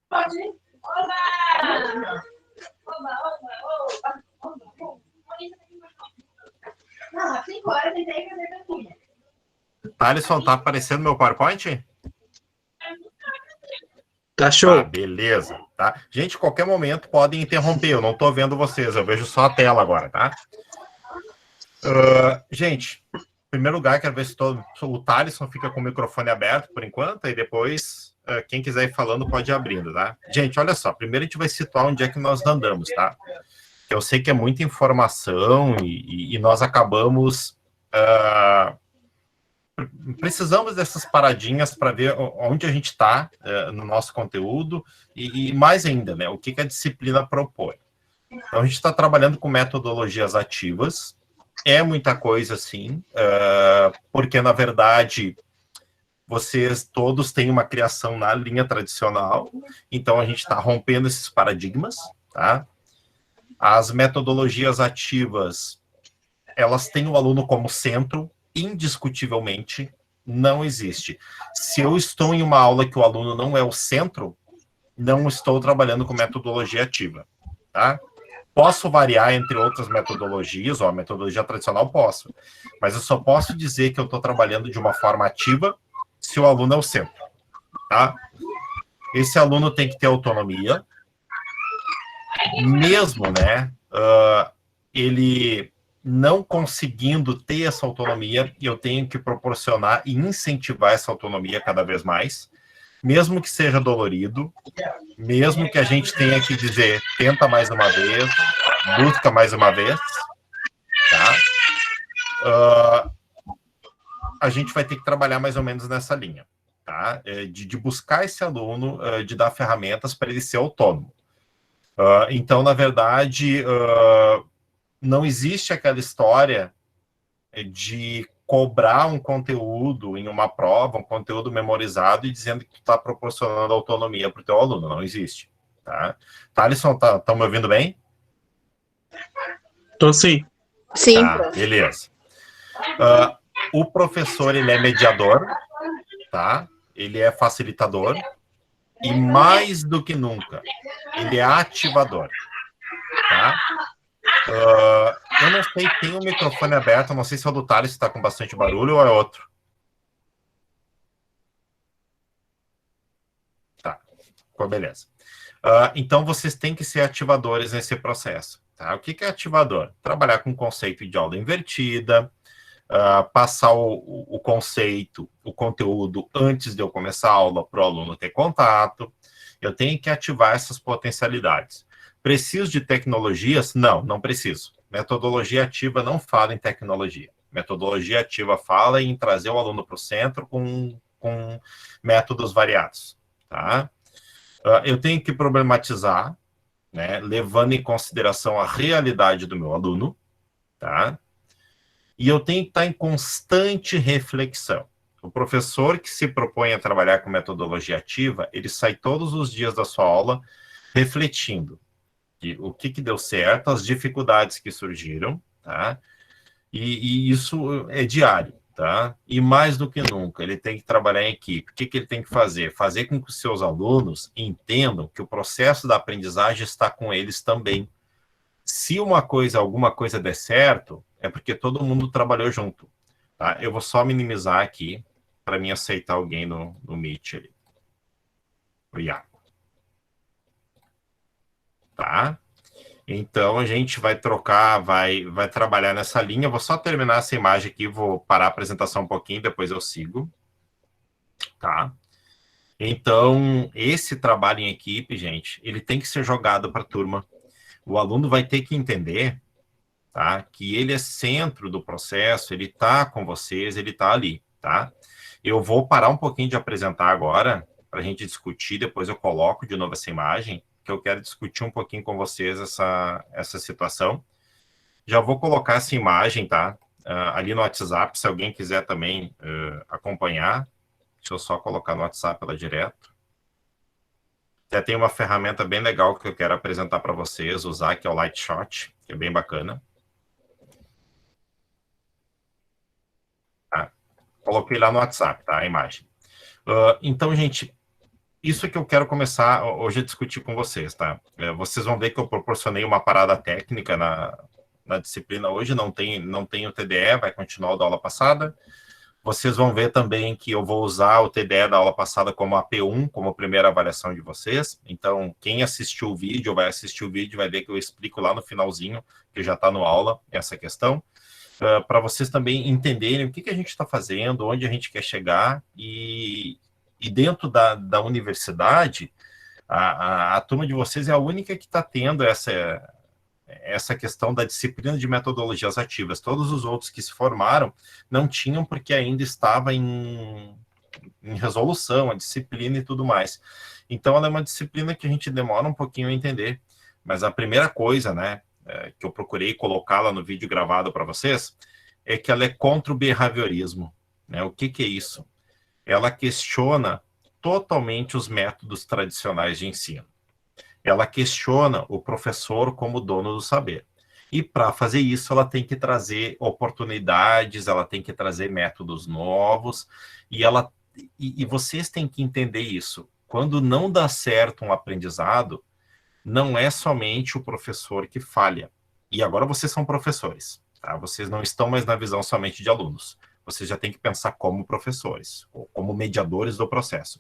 Pode ir. Olá! Não, às 5 horas eu tentei fazer minha filha. Alisson, tá aparecendo meu PowerPoint? Tá show. Tá, beleza. Tá? Gente, qualquer momento podem interromper. Eu não tô vendo vocês, eu vejo só a tela agora, tá? Gente, em primeiro lugar, quero ver se o Thalisson fica com o microfone aberto por enquanto, e depois, quem quiser ir falando, pode ir abrindo, tá? Gente, olha só, primeiro a gente vai situar onde é que nós andamos, tá? Eu sei que é muita informação e nós acabamos... precisamos dessas paradinhas para ver onde a gente está no nosso conteúdo e mais ainda, né, o que a disciplina propõe. Então, a gente está trabalhando com metodologias ativas, é muita coisa, sim, porque, na verdade, vocês todos têm uma criação na linha tradicional, então a gente está rompendo esses paradigmas, tá? As metodologias ativas, elas têm o aluno como centro, indiscutivelmente, não existe. Se eu estou em uma aula que o aluno não é o centro, não estou trabalhando com metodologia ativa, tá? Posso variar entre outras metodologias, ou a metodologia tradicional posso, mas eu só posso dizer que eu estou trabalhando de uma forma ativa se o aluno é o centro, tá? Esse aluno tem que ter autonomia, mesmo, né, ele não conseguindo ter essa autonomia, eu tenho que proporcionar e incentivar essa autonomia cada vez mais, mesmo que seja dolorido, mesmo que a gente tenha que dizer, tenta mais uma vez, busca mais uma vez, tá? A gente vai ter que trabalhar mais ou menos nessa linha, tá? De buscar esse aluno, de dar ferramentas para ele ser autônomo. Então, na verdade, não existe aquela história de cobrar um conteúdo em uma prova, um conteúdo memorizado e dizendo que tu está proporcionando autonomia para o teu aluno. Não existe. Tá? Thalisson, tá me ouvindo bem? Tô sim. Sim, tá, beleza. O professor, ele é mediador, tá? Ele é facilitador e, mais do que nunca, ele é ativador, tá? Eu não sei, tem um microfone aberto, não sei se é o do Thales, se está com bastante barulho ou é outro. Tá, beleza. Então, vocês têm que ser ativadores nesse processo. Tá? O que é ativador? Trabalhar com o conceito de aula invertida, passar o conceito, o conteúdo antes de eu começar a aula para o aluno ter contato. Eu tenho que ativar essas potencialidades. Preciso de tecnologias? Não, não preciso. Metodologia ativa não fala em tecnologia. Metodologia ativa fala em trazer o aluno para o centro com métodos variados. Tá? Eu tenho que problematizar, né, levando em consideração a realidade do meu aluno, tá? E eu tenho que estar em constante reflexão. O professor que se propõe a trabalhar com metodologia ativa, ele sai todos os dias da sua aula refletindo o que deu certo, as dificuldades que surgiram, tá? E isso é diário, tá? E mais do que nunca, ele tem que trabalhar em equipe. O que ele tem que fazer? Fazer com que os seus alunos entendam que o processo da aprendizagem está com eles também. Se alguma coisa der certo, é porque todo mundo trabalhou junto, tá? Eu vou só minimizar aqui para mim aceitar alguém no Meet ali. O Iago. Tá? Então, a gente vai trocar, vai trabalhar nessa linha. Vou só terminar essa imagem aqui, vou parar a apresentação um pouquinho, depois eu sigo. Tá? Então, esse trabalho em equipe, gente, ele tem que ser jogado para a turma. O aluno vai ter que entender, tá, que ele é centro do processo, ele está com vocês, ele está ali. Tá? Eu vou parar um pouquinho de apresentar agora, para a gente discutir, depois eu coloco de novo essa imagem, que eu quero discutir um pouquinho com vocês essa situação. Já vou colocar essa imagem, tá? Ali no WhatsApp, se alguém quiser também acompanhar. Deixa eu só colocar no WhatsApp ela direto. Até tem uma ferramenta bem legal que eu quero apresentar para vocês, usar, que é o Lightshot, que é bem bacana. Tá? Coloquei lá no WhatsApp, tá? A imagem. Então, gente, isso que eu quero começar hoje a discutir com vocês, tá? Vocês vão ver que eu proporcionei uma parada técnica na disciplina hoje, não tem o TDE, vai continuar o da aula passada. Vocês vão ver também que eu vou usar o TDE da aula passada como AP1, como primeira avaliação de vocês. Então, quem assistiu o vídeo, vai assistir o vídeo, vai ver que eu explico lá no finalzinho, que já está no aula, essa questão. Para vocês também entenderem o que a gente está fazendo, onde a gente quer chegar, e dentro da universidade, a turma de vocês é a única que está tendo essa questão da disciplina de metodologias ativas. Todos os outros que se formaram não tinham, porque ainda estava em resolução, a disciplina e tudo mais. Então, ela é uma disciplina que a gente demora um pouquinho a entender. Mas a primeira coisa, né, que eu procurei colocá-la no vídeo gravado para vocês, é que ela é contra o behaviorismo. Né? O que é isso? Ela questiona totalmente os métodos tradicionais de ensino. Ela questiona o professor como dono do saber. E para fazer isso, ela tem que trazer oportunidades, ela tem que trazer métodos novos, e vocês têm que entender isso. Quando não dá certo um aprendizado, não é somente o professor que falha. E agora vocês são professores, tá? Vocês não estão mais na visão somente de alunos. Vocês já têm que pensar como professores, ou como mediadores do processo.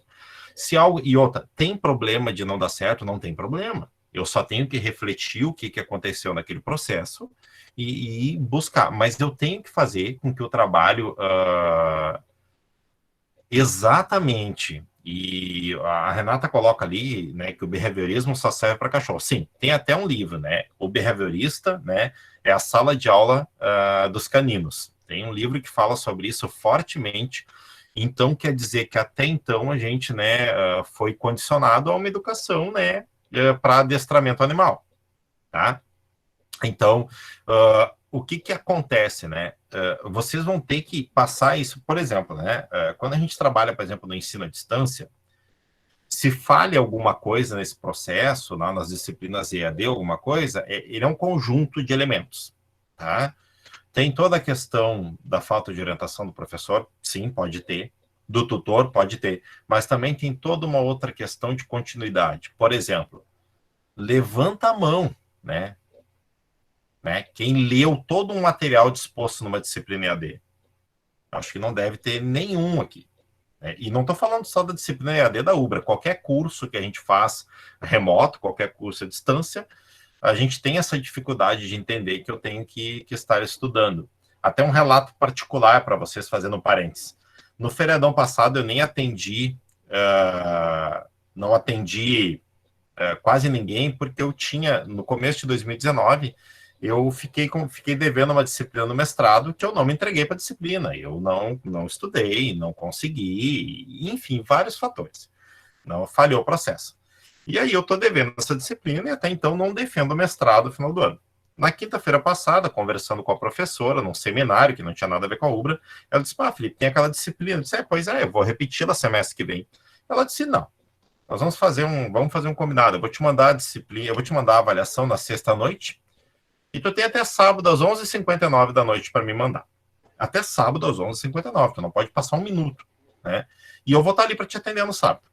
Se algo, e outra, tem problema de não dar certo, não tem problema. Eu só tenho que refletir o que aconteceu naquele processo e buscar. Mas eu tenho que fazer com que o trabalho exatamente. E a Renata coloca ali, né, que o behaviorismo só serve para cachorro. Sim, tem até um livro, né? O behaviorista, né, é a sala de aula dos caninos. Tem um livro que fala sobre isso fortemente. Então, quer dizer que até então a gente, né, foi condicionado a uma educação, né, para adestramento animal, tá? Então, o que acontece, né? Vocês vão ter que passar isso, por exemplo, né? Quando a gente trabalha, por exemplo, no ensino à distância, se falha alguma coisa nesse processo, lá nas disciplinas EAD, alguma coisa, ele é um conjunto de elementos, tá? Tem toda a questão da falta de orientação do professor, sim, pode ter, do tutor, pode ter, mas também tem toda uma outra questão de continuidade. Por exemplo, levanta a mão, né? Quem leu todo um material disposto numa disciplina EAD? Acho que não deve ter nenhum aqui. Né? E não estou falando só da disciplina EAD da UBRA. Qualquer curso que a gente faz remoto, qualquer curso à distância, a gente tem essa dificuldade de entender que eu tenho que estar estudando. Até um relato particular para vocês, fazendo um parênteses. No feriadão passado, eu nem atendi, não atendi quase ninguém, porque eu tinha, no começo de 2019, eu fiquei devendo uma disciplina no mestrado que eu não me entreguei para a disciplina. Eu não estudei, não consegui, enfim, vários fatores. Não falhou o processo. E aí eu estou devendo essa disciplina e até então não defendo o mestrado no final do ano. Na quinta-feira passada, conversando com a professora, num seminário que não tinha nada a ver com a UBRA, ela disse, Felipe, tem aquela disciplina. Eu disse, pois é, eu vou repeti-la semestre que vem. Ela disse, não, nós vamos fazer um combinado, eu vou te mandar a disciplina, eu vou te mandar a avaliação na sexta-noite, e tu tem até sábado às 11h59 da noite para me mandar. Até sábado às 11h59, tu não pode passar um minuto, né? E eu vou estar ali para te atender no sábado.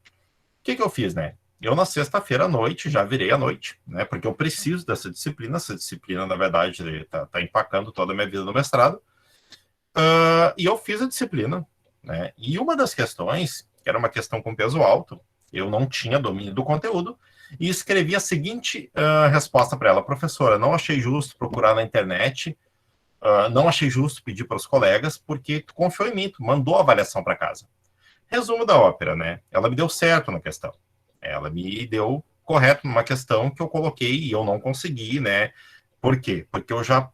O que eu fiz, né? Eu, na sexta-feira à noite, já virei à noite, né? Porque eu preciso dessa disciplina. Essa disciplina, na verdade, tá empacando toda a minha vida no mestrado. E eu fiz a disciplina, né? E uma das questões, que era uma questão com peso alto, eu não tinha domínio do conteúdo, e escrevi a seguinte resposta para ela: professora, não achei justo procurar na internet, não achei justo pedir para os colegas, porque tu confiou em mim, tu mandou a avaliação para casa. Resumo da ópera, né? Ela me deu certo na questão. Ela me deu correto numa questão que eu coloquei e eu não consegui, né? Por quê? Porque eu já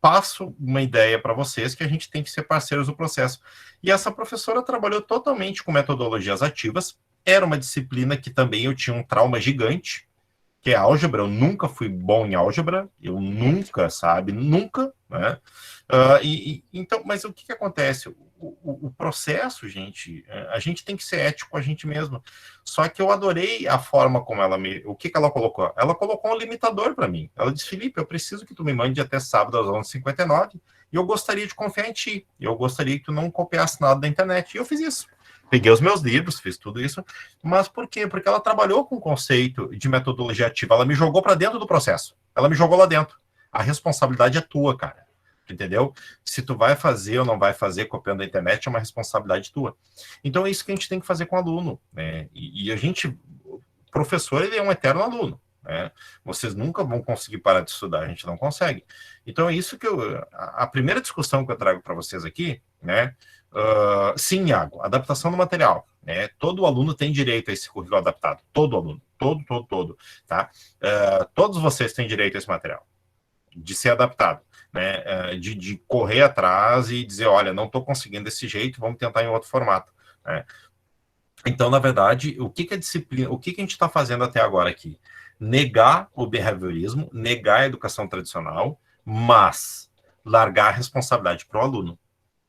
passo uma ideia para vocês que a gente tem que ser parceiros do processo. E essa professora trabalhou totalmente com metodologias ativas. Era uma disciplina que também eu tinha um trauma gigante, que é álgebra. Eu nunca fui bom em álgebra, eu nunca, sabe? Nunca, né? Então, mas o que acontece? O processo, gente, a gente tem que ser ético com a gente mesmo. Só que eu adorei a forma como o que ela colocou? Ela colocou um limitador para mim. Ela disse, Felipe, eu preciso que tu me mande até sábado às 11h59 e eu gostaria de confiar em ti. Eu gostaria que tu não copiasse nada da internet. E eu fiz isso. peguei os meus livros, fiz tudo isso, mas por quê? Porque ela trabalhou com o conceito de metodologia ativa, ela me jogou para dentro do processo, ela me jogou lá dentro. A responsabilidade é tua, cara, entendeu? Se tu vai fazer ou não vai fazer copiando a internet é uma responsabilidade tua. Então é isso que a gente tem que fazer com o aluno, né? E a gente, o professor, ele é um eterno aluno, né? Vocês nunca vão conseguir parar de estudar, a gente não consegue. Então é isso que a primeira discussão que eu trago para vocês aqui, né? Sim, Iago, adaptação do material, né? Todo aluno tem direito a esse currículo adaptado, todo aluno, todo, tá? Todos vocês têm direito a esse material, de ser adaptado, né? De correr atrás e dizer, olha, não estou conseguindo desse jeito, vamos tentar em outro formato, né? Então, na verdade, o que é disciplina, o que a gente está fazendo até agora aqui? Negar o behaviorismo, negar a educação tradicional, mas largar a responsabilidade para o aluno.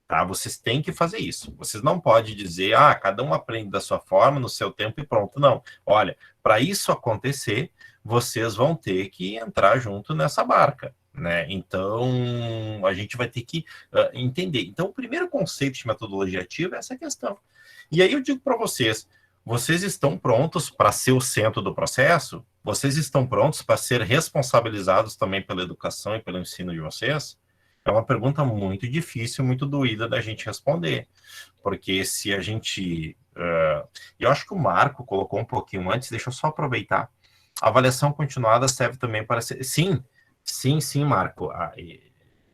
Tá? Vocês têm que fazer isso. Vocês não podem dizer, cada um aprende da sua forma, no seu tempo e pronto. Não. Olha, para isso acontecer, vocês vão ter que entrar junto nessa barca, né? Então, a gente vai ter que entender. Então, o primeiro conceito de metodologia ativa é essa questão. E aí eu digo para vocês, vocês estão prontos para ser o centro do processo? Vocês estão prontos para ser responsabilizados também pela educação e pelo ensino de vocês? É uma pergunta muito difícil, muito doída da gente responder, porque se a gente... eu acho que o Marco colocou um pouquinho antes, deixa eu só aproveitar. A avaliação continuada serve também para ser... Sim, Marco.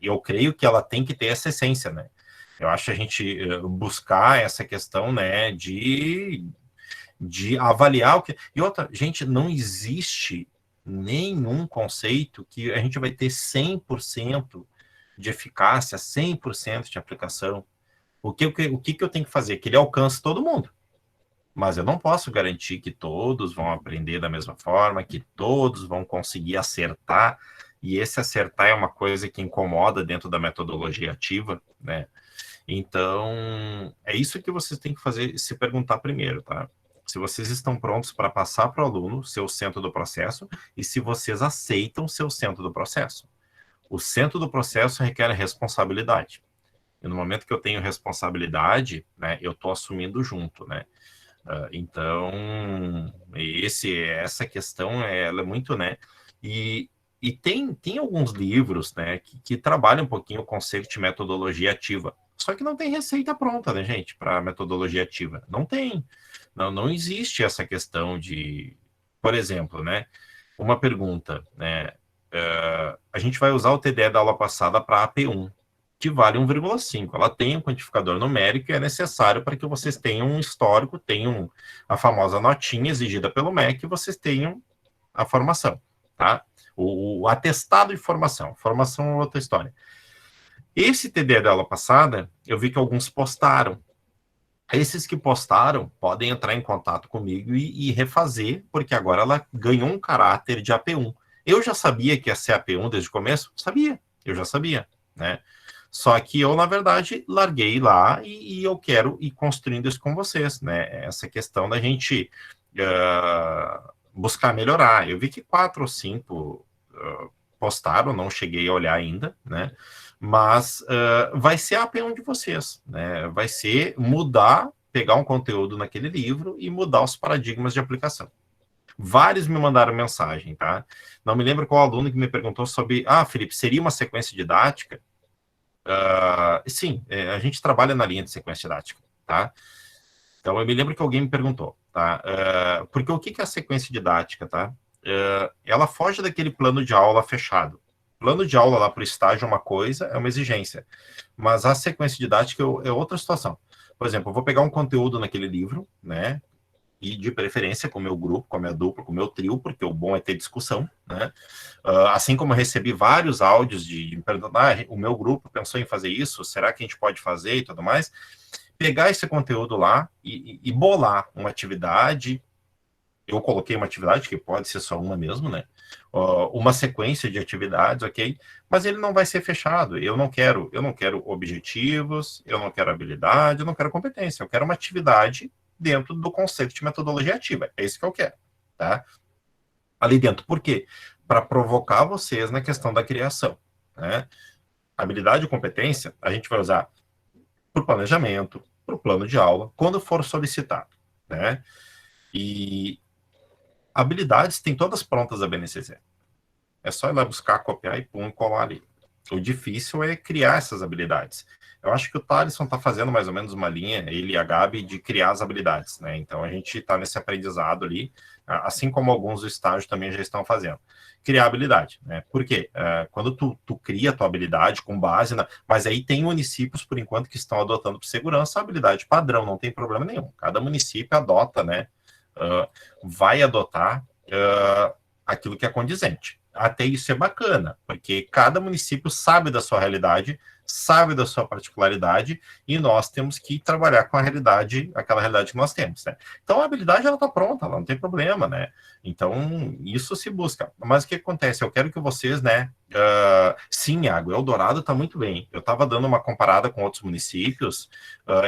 Eu creio que ela tem que ter essa essência, né? Eu acho que a gente buscar essa questão, né, de avaliar o que... E outra, gente, não existe nenhum conceito que a gente vai ter 100% de eficácia, 100% de aplicação. O que eu tenho que fazer? Que ele alcance todo mundo. Mas eu não posso garantir que todos vão aprender da mesma forma, que todos vão conseguir acertar, e esse acertar é uma coisa que incomoda dentro da metodologia ativa, né? Então, é isso que vocês têm que fazer, se perguntar primeiro, tá? Se vocês estão prontos para passar para o aluno ser o centro do processo, e se vocês aceitam ser o centro do processo. O centro do processo requer responsabilidade. E no momento que eu tenho responsabilidade, né, eu estou assumindo junto, né? Então, essa questão, ela é muito, né? E tem alguns livros, né, que trabalham um pouquinho o conceito de metodologia ativa. Só que não tem receita pronta, né, gente, para metodologia ativa. Não tem. Não existe essa questão de... Por exemplo, né? Uma pergunta, né? A gente vai usar o TDE da aula passada para AP1, que vale 1,5. Ela tem um quantificador numérico e é necessário para que vocês tenham um histórico, tenham a famosa notinha exigida pelo MEC e vocês tenham a formação, tá? O atestado de formação. Formação é outra história. Esse TDE da aula passada, eu vi que alguns postaram. Esses que postaram podem entrar em contato comigo e refazer, porque agora ela ganhou um caráter de AP1. Eu já sabia que ia ser AP1 desde o começo? Sabia, eu já sabia, né? Só que eu, na verdade, larguei lá e eu quero ir construindo isso com vocês, né? Essa questão da gente buscar melhorar. Eu vi que 4 ou 5 postaram, não cheguei a olhar ainda, né? Mas vai ser a AP1 de vocês, né? Vai ser mudar, pegar um conteúdo naquele livro e mudar os paradigmas de aplicação. Vários me mandaram mensagem, tá? Não me lembro qual aluno que me perguntou sobre, Felipe, seria uma sequência didática? Sim, a gente trabalha na linha de sequência didática, tá? Então, eu me lembro que alguém me perguntou, tá? Porque o que é a sequência didática, tá? Ela foge daquele plano de aula fechado. Plano de aula lá para o estágio é uma coisa, é uma exigência. Mas a sequência didática é outra situação. Por exemplo, eu vou pegar um conteúdo naquele livro, né? E de preferência com o meu grupo, com a minha dupla, com o meu trio, porque o bom é ter discussão, né? Assim como eu recebi vários áudios de me perguntando, o meu grupo pensou em fazer isso, será que a gente pode fazer e tudo mais? Pegar esse conteúdo lá e bolar uma atividade. Eu coloquei uma atividade, que pode ser só uma mesmo, né? Uma sequência de atividades, ok? Mas ele não vai ser fechado. Eu não quero objetivos, eu não quero habilidade, eu não quero competência. Eu quero uma atividade dentro do conceito de metodologia ativa. É isso que eu quero, tá? Ali dentro. Por quê? Para provocar vocês na questão da criação, né? Habilidade e competência, a gente vai usar para o planejamento, para o plano de aula, quando for solicitado, né? E habilidades tem todas prontas da BNCC. É só ir lá buscar, copiar e pum, colar ali. O difícil é criar essas habilidades. Eu acho que o Thaleson está fazendo mais ou menos uma linha, ele e a Gabi, de criar as habilidades, né? Então a gente está nesse aprendizado ali, assim como alguns do estágio também já estão fazendo. Criar habilidade, né? Por quê? Quando tu cria a tua habilidade com base na... Mas aí tem municípios, por enquanto, que estão adotando por segurança a habilidade padrão, não tem problema nenhum. Cada município adota, né? Vai adotar aquilo que é condizente. Até isso é bacana, porque cada município sabe da sua realidade, sabe da sua particularidade, e nós temos que trabalhar com a realidade, aquela realidade que nós temos, né? Então a habilidade ela está pronta, ela não tem problema, né? Então isso se busca. Mas o que acontece? Eu quero que vocês, né? Sim, Iago, Eldorado está muito bem. Eu estava dando uma comparada com outros municípios,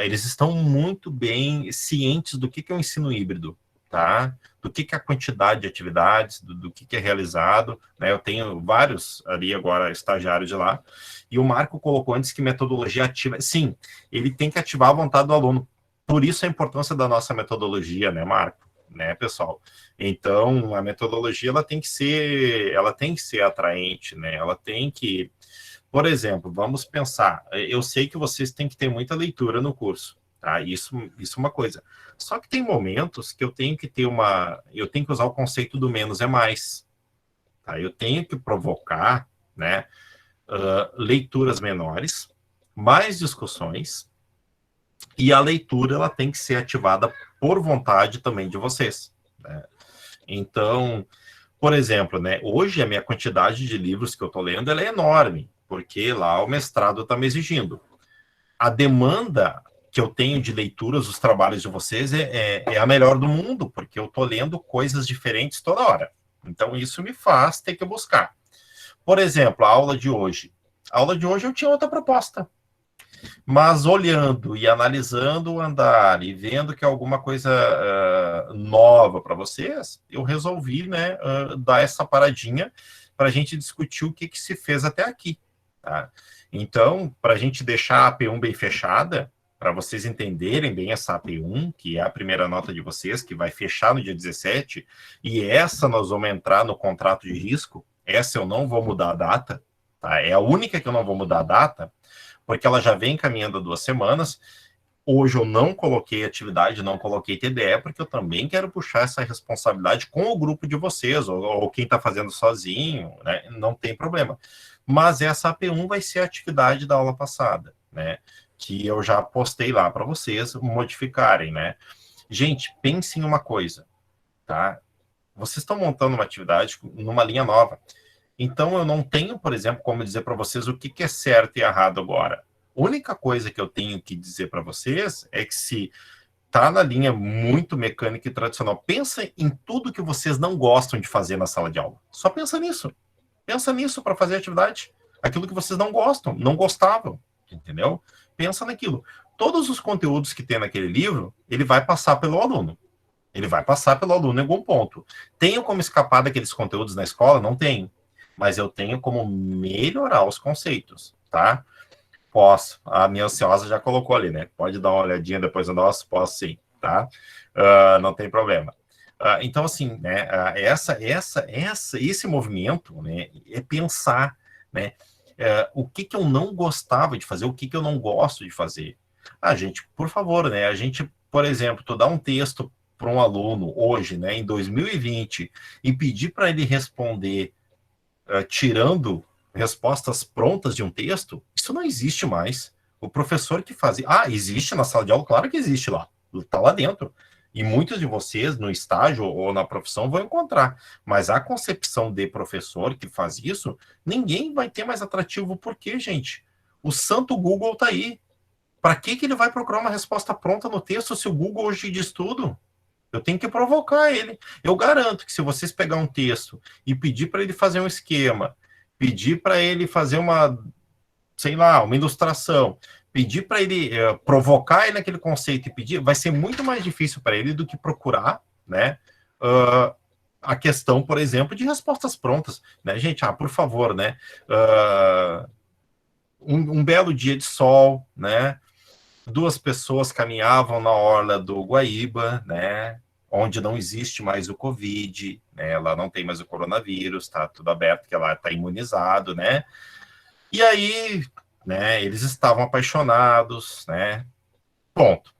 eles estão muito bem cientes do que é o ensino híbrido, tá? Do que é a quantidade de atividades, do que é realizado, né? Eu tenho vários ali agora estagiários de lá, e o Marco colocou antes que metodologia ativa. Sim, ele tem que ativar a vontade do aluno. Por isso a importância da nossa metodologia, né, Marco? Né, pessoal? Então, a metodologia ela tem que ser atraente, né? Ela tem que, por exemplo, vamos pensar, eu sei que vocês têm que ter muita leitura no curso. Tá? Isso é uma coisa. Só que tem momentos que eu tenho que usar o conceito do menos é mais. Tá? Eu tenho que provocar, né, leituras menores, mais discussões, e a leitura ela tem que ser ativada por vontade também de vocês. Né? Então, por exemplo, né, hoje a minha quantidade de livros que eu estou lendo ela é enorme, porque lá o mestrado está me exigindo. A demanda que eu tenho de leituras dos trabalhos de vocês é a melhor do mundo, porque eu estou lendo coisas diferentes toda hora. Então, isso me faz ter que buscar. Por exemplo, a aula de hoje. A aula de hoje eu tinha outra proposta. Mas olhando e analisando o andar e vendo que é alguma coisa nova para vocês, eu resolvi, né, dar essa paradinha para a gente discutir o que se fez até aqui. Tá? Então, para a gente deixar a AP1 bem fechada, para vocês entenderem bem essa AP1, que é a primeira nota de vocês, que vai fechar no dia 17, e essa nós vamos entrar no contrato de risco, essa eu não vou mudar a data, tá? É a única que eu não vou mudar a data, porque ela já vem caminhando há 2 semanas. Hoje eu não coloquei atividade, não coloquei TDE, porque eu também quero puxar essa responsabilidade com o grupo de vocês, ou quem está fazendo sozinho, né? Não tem problema. Mas essa AP1 vai ser a atividade da aula passada, né? Que eu já postei lá para vocês modificarem, né? Gente, pense em uma coisa, tá? Vocês estão montando uma atividade numa linha nova. Então, eu não tenho, por exemplo, como dizer para vocês o que é certo e errado agora. A única coisa que eu tenho que dizer para vocês é que se está na linha muito mecânica e tradicional, pensa em tudo que vocês não gostam de fazer na sala de aula. Só pensa nisso. Pensa nisso para fazer atividade. Aquilo que vocês não gostam, não gostavam, entendeu? Pensa naquilo. Todos os conteúdos que tem naquele livro, ele vai passar pelo aluno. Ele vai passar pelo aluno em algum ponto. Tenho como escapar daqueles conteúdos na escola? Não tenho. Mas eu tenho como melhorar os conceitos, tá? Posso. A minha ansiosa já colocou ali, né? Pode dar uma olhadinha depois do nosso? Posso sim, tá? Não tem problema. Então, assim, né? Esse movimento, né? É pensar, né? O que eu não gostava de fazer, o que eu não gosto de fazer. Gente, por favor, né? A gente, por exemplo, tu dá um texto para um aluno hoje, né? Em 2020 e pedir para ele responder tirando respostas prontas de um texto, isso não existe mais. O professor que fazia... existe na sala de aula? Claro que existe lá. Está lá dentro. E muitos de vocês, no estágio ou na profissão, vão encontrar. Mas a concepção de professor que faz isso, ninguém vai ter mais atrativo. Por quê, gente? O santo Google está aí. Para que ele vai procurar uma resposta pronta no texto se o Google hoje diz tudo? Eu tenho que provocar ele. Eu garanto que se vocês pegar um texto e pedir para ele fazer um esquema, pedir para ele fazer uma ilustração, pedir para ele provocar ele naquele conceito e pedir, vai ser muito mais difícil para ele do que procurar, né? A questão, por exemplo, de respostas prontas, né, gente? Por favor, né? Um belo dia de sol, né? duas pessoas caminhavam na orla do Guaíba, né? Onde não existe mais o Covid, né? Lá não tem mais o coronavírus, tá tudo aberto, porque lá tá imunizado, né? E aí, né, eles estavam apaixonados, né? Ponto.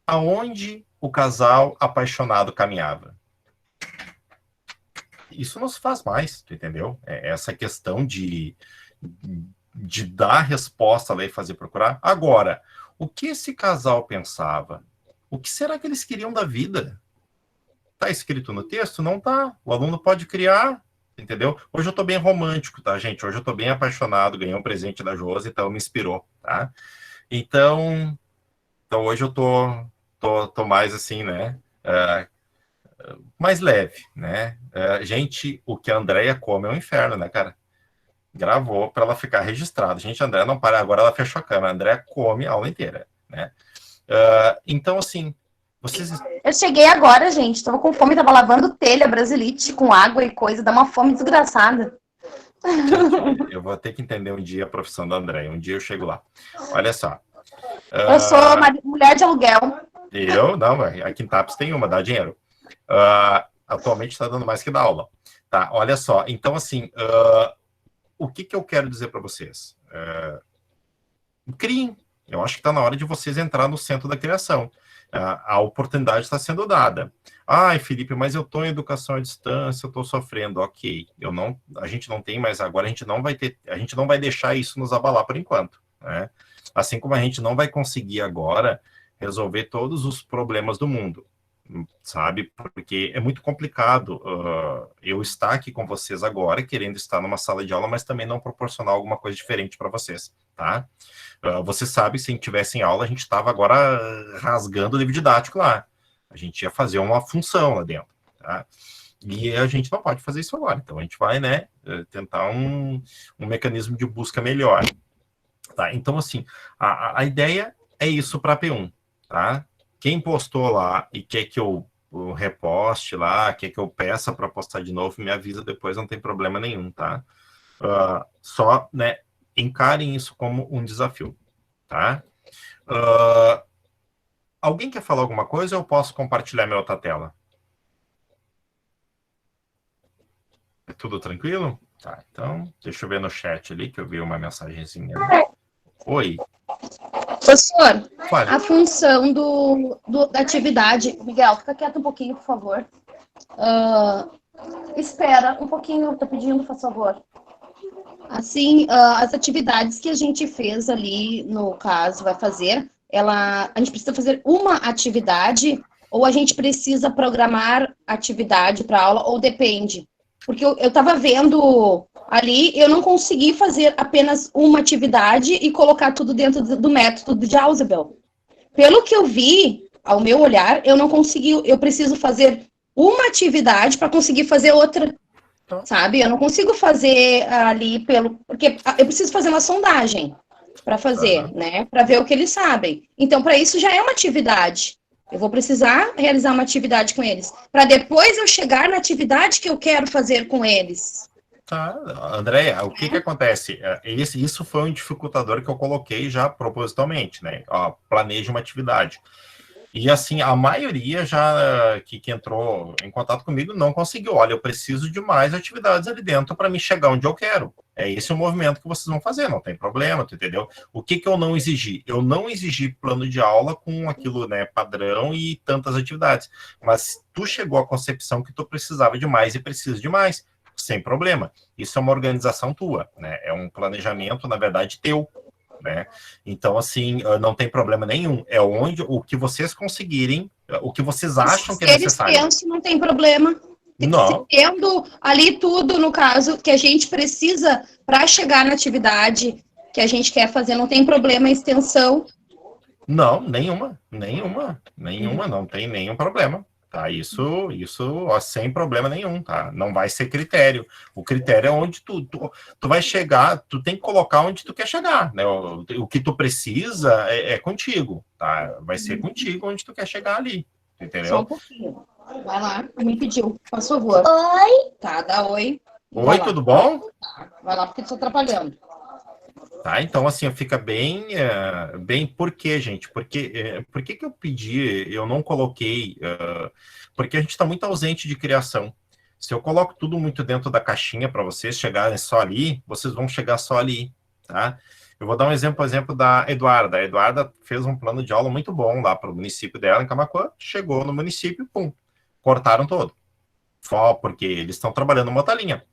Aonde o casal apaixonado caminhava? Isso não se faz mais, tu entendeu? Essa questão de dar resposta lá e fazer procurar. Agora, o que esse casal pensava? O que será que eles queriam da vida? Tá escrito no texto? Não tá. O aluno pode criar, entendeu? Hoje eu tô bem romântico, tá, gente? Hoje eu tô bem apaixonado, ganhei um presente da Josi, então me inspirou, tá? Então hoje eu tô mais assim, né? Mais leve, né? Gente, o que a Andrea come é um inferno, né, cara? Gravou para ela ficar registrada. Gente, a Andrea não para, agora ela fechou a câmera. A Andrea come a aula inteira, né? Então, assim, vocês... Eu cheguei agora, gente. Tava com fome, tava lavando telha, brasilite com água e coisa. Dá uma fome desgraçada. Gente, eu vou ter que entender um dia a profissão da Andrea. Um dia eu chego lá. Olha só. Eu sou mulher de aluguel. Não, aqui em TAPS tem uma, dá dinheiro. Atualmente está dando mais que dá aula. Tá, olha só. Então, assim, o que eu quero dizer para vocês? Criem. Eu acho que está na hora de vocês entrar no centro da criação. A oportunidade está sendo dada. Ai, Felipe, mas eu estou em educação à distância, eu estou sofrendo. Ok, a gente não tem mais agora, a gente não vai deixar isso nos abalar por enquanto, né? Assim como a gente não vai conseguir agora resolver todos os problemas do mundo, sabe? Porque é muito complicado eu estar aqui com vocês agora, querendo estar numa sala de aula, mas também não proporcionar alguma coisa diferente para vocês, tá? Você sabe, se a gente tivesse em aula, a gente estava agora rasgando o livro didático lá. A gente ia fazer uma função lá dentro, tá? E a gente não pode fazer isso agora. Então, a gente vai, né, tentar um mecanismo de busca melhor. Tá? Então, assim, a ideia é isso para P1, tá? Quem postou lá e quer que eu reposte lá, quer que eu peça para postar de novo, me avisa depois, não tem problema nenhum, tá? Só, né, encarem isso como um desafio, tá? Alguém quer falar alguma coisa ou eu posso compartilhar minha outra tela? É tudo tranquilo? Tá, então, deixa eu ver no chat ali, que eu vi uma mensagenzinha. Oi. Professor, Fale. a função da atividade... Miguel, fica quieto um pouquinho, por favor. Espera um pouquinho, tô pedindo, por favor. Assim, as atividades que a gente fez ali, no caso, vai fazer, a gente precisa fazer uma atividade ou a gente precisa programar atividade para aula, ou depende? Porque eu estava vendo ali, eu não consegui fazer apenas uma atividade e colocar tudo dentro do método de Ausubel. Pelo que eu vi, ao meu olhar, eu não consegui, eu preciso fazer uma atividade para conseguir fazer outra. Sabe? Eu não consigo fazer ali porque eu preciso fazer uma sondagem para fazer, né? Para ver o que eles sabem. Então, para isso já é uma atividade. Eu vou precisar realizar uma atividade com eles, para depois eu chegar na atividade que eu quero fazer com eles. Tá, Andréia, o que acontece? Isso foi um dificultador que eu coloquei já propositalmente, né? Planeje uma atividade. E assim, a maioria já que entrou em contato comigo não conseguiu. Olha, eu preciso de mais atividades ali dentro para me chegar onde eu quero. É esse o movimento que vocês vão fazer, não tem problema, tu entendeu? O que eu não exigi? Eu não exigi plano de aula com aquilo, né, padrão e tantas atividades. Mas tu chegou à concepção que tu precisava de mais e precisa de mais, sem problema. Isso é uma organização tua, né? É um planejamento, na verdade, teu. Né? Então, assim, não tem problema nenhum. É o que vocês conseguirem, o que vocês acham que é necessário. Se eles pensam, não tem problema. Não. Tendo ali tudo, no caso, que a gente precisa para chegar na atividade que a gente quer fazer, não tem problema a extensão? Não, nenhuma, não tem nenhum problema. Tá, isso ó, sem problema nenhum, tá? Não vai ser critério. O critério é onde tu vai chegar, tu tem que colocar onde tu quer chegar, né? O que tu precisa é contigo, tá? Vai ser contigo onde tu quer chegar ali, entendeu? Só um pouquinho. Vai lá, me pediu, por favor. Oi. Tá, dá oi. Oi, tudo bom? Vai lá, porque tu tá atrapalhando. Tá? Então, assim, fica bem... bem por quê, gente? Por que que eu pedi, eu não coloquei... porque a gente está muito ausente de criação. Se eu coloco tudo muito dentro da caixinha para vocês chegarem só ali, vocês vão chegar só ali, tá? Eu vou dar um exemplo da Eduarda. A Eduarda fez um plano de aula muito bom lá para o município dela, em Camaquã, chegou no município, pum, cortaram todo. Só porque eles estão trabalhando uma outra linha.